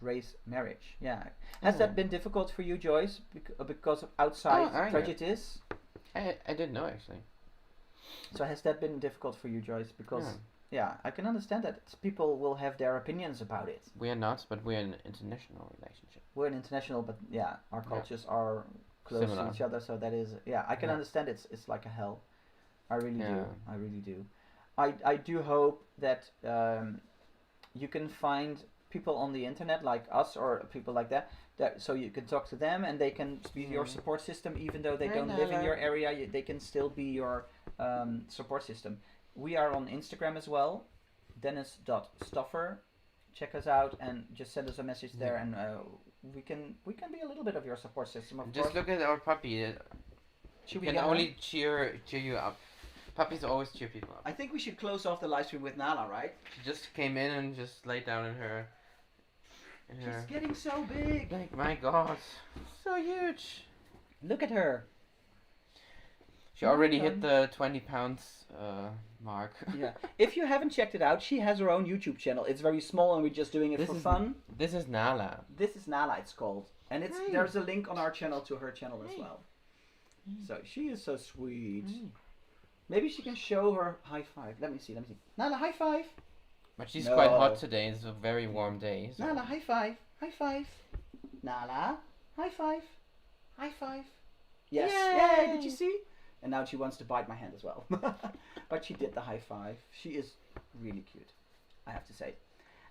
race marriage. Yeah. Has that been difficult for you, Joyce, because of outside prejudice? I didn't know, actually. So has that been difficult for you, Joyce? Because I can understand that people will have their opinions about it. We are not, but we're in an international relationship. We're an international, but our cultures are close to each other, so that is I can understand it's like a hell. I really do. I do hope that you can find people on the internet like us or people like that so you can talk to them and they can be your support system, even though they don't live in your area. They can still be your support system. We are on Instagram as well, dennis.stuffer. Check us out and just send us a message there, and we can be a little bit of your support system. Of just course. Look at our puppy. We can only cheer you up. Puppies always cheer people up. I think we should close off the live stream with Nala, right? She just came in and just laid down in her. She's getting so big. Like, my God, so huge. Look at her. She already hit the 20 pounds mark. Yeah. If you haven't checked it out, she has her own YouTube channel. It's very small and we're just doing it for fun. This is Nala. This is Nala, it's called. And there's a link on our channel to her channel as well. So she is so sweet. Maybe she can show her high five. Let me see. Nala, high five. But she's quite hot today. It's a very warm day. So. Nala, high five. High five. Nala, high five. High five. Yes. Yay! Did you see? And now she wants to bite my hand as well. But she did the high five. She is really cute, I have to say.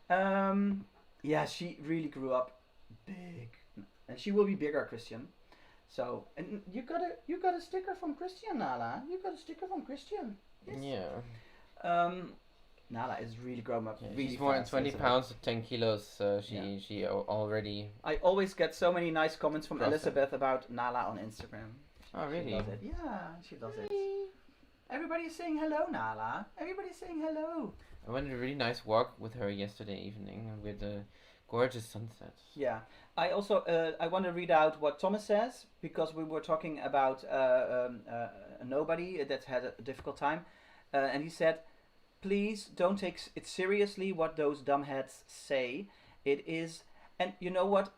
Yeah, she really grew up big. And she will be bigger, Christian. So, and you got a sticker from Christian, Nala. You got a sticker from Christian. Yes. Yeah. Nala is really grown up. Yeah, really she's more than 20 fast, pounds, 10 kilos. So she already. I always get so many nice comments from Elizabeth about Nala on Instagram. Oh really? She loves it. Yeah, she does it. Everybody is saying hello, Nala. Everybody's saying hello. I went on a really nice walk with her yesterday evening with a gorgeous sunset. Yeah. I also I want to read out what Thomas says, because we were talking about nobody that had a difficult time, and he said, please don't take it seriously what those dumbheads say. It is, and you know what?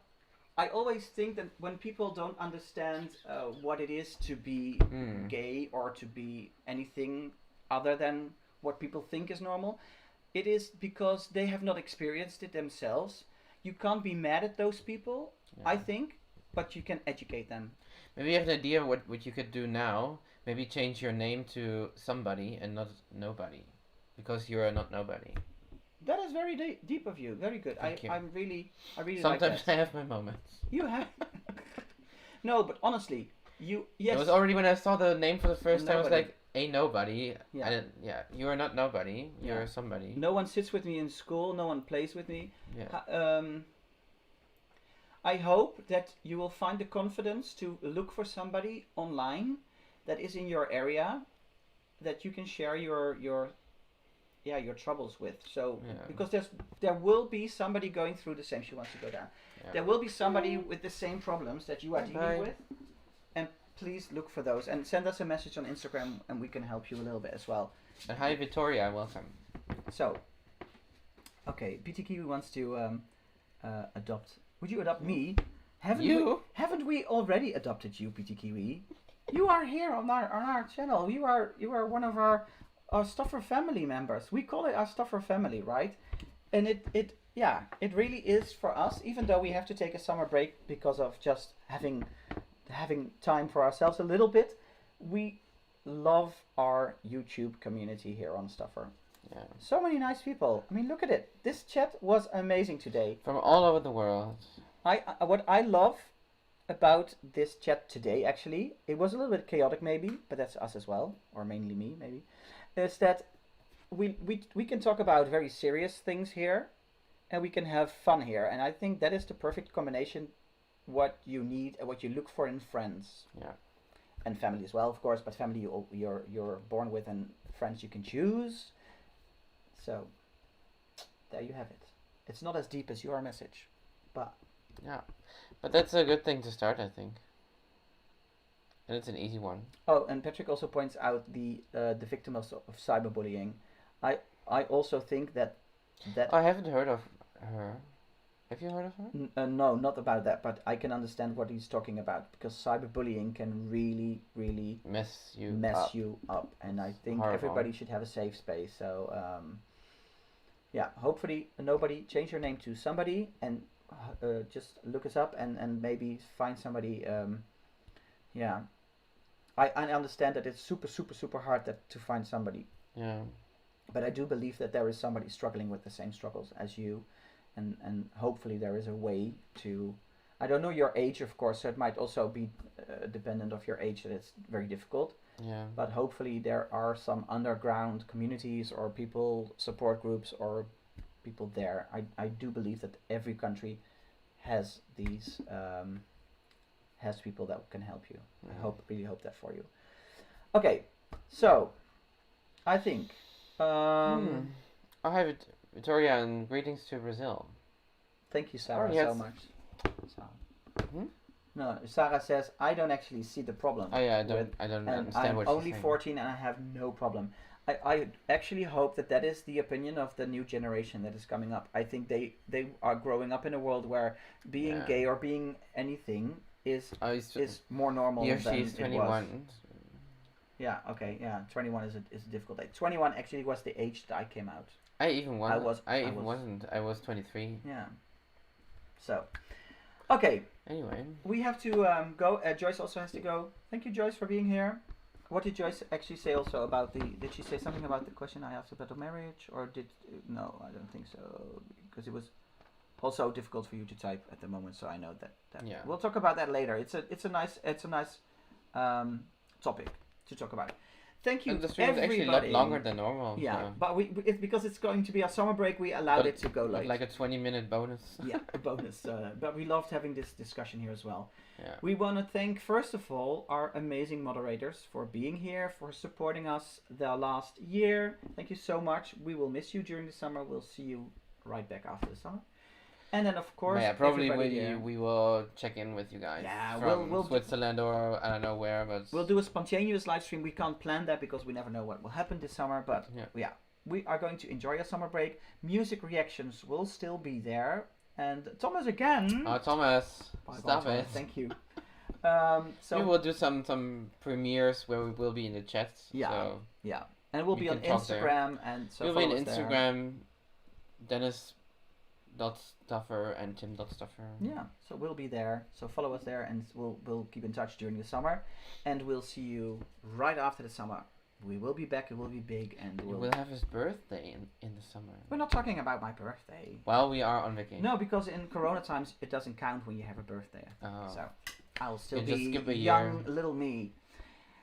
I always think that when people don't understand what it is to be gay or to be anything other than what people think is normal, it is because they have not experienced it themselves. You can't be mad at those people, I think, but you can educate them. Maybe you have an idea what you could do now. Maybe change your name to somebody and not nobody, because you are not nobody. That is very deep of you. Very good. Thank you. I really Sometimes like that. I have my moments. You have. No, but honestly, yes. It was already when I saw the name for the first time. I was Nobody. like, "A nobody." Yeah. You are not nobody. You're somebody. No one sits with me in school. No one plays with me. Yeah. I hope that you will find the confidence to look for somebody online that is in your area, that you can share your troubles with. So because there will be somebody going through the same. She wants to go down. Yeah. There will be somebody with the same problems that you are dealing with, and please look for those and send us a message on Instagram, and we can help you a little bit as well. And hi Victoria, welcome. So, okay, BTK wants to adopt. Would you adopt me? Haven't we already adopted you, PT Kiwi? You are here on our channel. You are one of our STUFR family members. We call it our STUFR family, right? And it really is for us. Even though we have to take a summer break because of just having time for ourselves a little bit, we love our YouTube community here on STUFR. Yeah. So many nice people. I mean, look at it. This chat was amazing today. From all over the world. What I love about this chat today, actually, it was a little bit chaotic maybe, but that's us as well, or mainly me maybe, is that we can talk about very serious things here, and we can have fun here, and I think that is the perfect combination, what you need and what you look for in friends. Yeah. And family as well, of course, but family you're born with, and friends you can choose. So, there you have it. It's not as deep as your message, but... Yeah, but that's a good thing to start, I think. And it's an easy one. Oh, and Patrick also points out the victim of cyberbullying. I also think that... I haven't heard of her. Have you heard of her? No, not about that, but I can understand what he's talking about, because cyberbullying can really, really mess you up. And I think horrible. Everybody should have a safe space. So, yeah, hopefully nobody change your name to somebody, and just look us up and maybe find somebody. Yeah, I understand that it's super hard to find somebody. Yeah. But I do believe that there is somebody struggling with the same struggles as you, and hopefully there is a way to. I don't know your age, of course, so it might also be dependent of your age that it's very difficult. Yeah. But hopefully there are some underground communities or people support groups or people there. I do believe that every country has these has people that can help you. Yeah. I really hope that for you. Okay, so I think Hi Victoria, and greetings to Brazil. Thank you, Sarah, so much. No, Sarah says, I don't actually see the problem. Oh yeah, I don't understand I'm what she's only saying. 14 and I have no problem. I actually hope that is the opinion of the new generation that is coming up. I think they are growing up in a world where being gay or being anything is more normal than she's 21. it was. Yeah. Okay. Yeah. 21 is a difficult age. 21 actually was the age that I came out. I even wasn't. Wasn't. I was 23. Yeah. So, okay. Anyway, we have to go. Joyce also has to go. Thank you, Joyce, for being here. What did Joyce actually say also about the? Did she say something about the question I asked about the marriage, or did? No, I don't think so, because it was also difficult for you to type at the moment. So I know that. Yeah. We'll talk about that later. It's a nice topic to talk about. Thank you, and the stream is actually a lot longer than normal. Yeah, so. but it's because it's going to be a summer break. We allowed it to go late. Like a 20-minute bonus. Yeah, a bonus. But we loved having this discussion here as well. Yeah. We want to thank, first of all, our amazing moderators for being here, for supporting us the last year. Thank you so much. We will miss you during the summer. We'll see you right back after the summer. And then, of course, probably we will check in with you guys. Yeah, from we'll Switzerland or I don't know where, but we'll do a spontaneous live stream. We can't plan that because we never know what will happen this summer. But yeah, we are going to enjoy a summer break. Music reactions will still be there. And Thomas again. Oh, Thomas, stop it! Thank you. So we will do some premieres where we will be in the chat. Yeah, so yeah, and it will be on Instagram and so. We'll be on Instagram. Dennis.STUFR and Tim.STUFR. Yeah, so we'll be there. So follow us there, and we'll keep in touch during the summer, and we'll see you right after the summer. We will be back. It will be big, and we'll have his birthday in the summer. We're not talking about my birthday. Well, we are on vacation. No, because in Corona times it doesn't count when you have a birthday. Oh. So I'll still be young little me.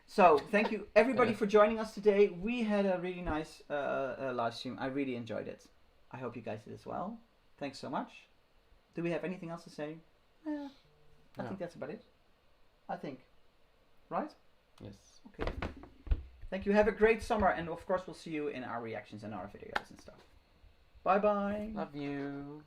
So thank you everybody for joining us today. We had a really nice live stream. I really enjoyed it. I hope you guys did as well. Thanks so much. Do we have anything else to say? I think that's about it. I think. Right? Yes. Okay. Thank you. Have a great summer. And of course, we'll see you in our reactions and our videos and stuff. Bye-bye. Love you.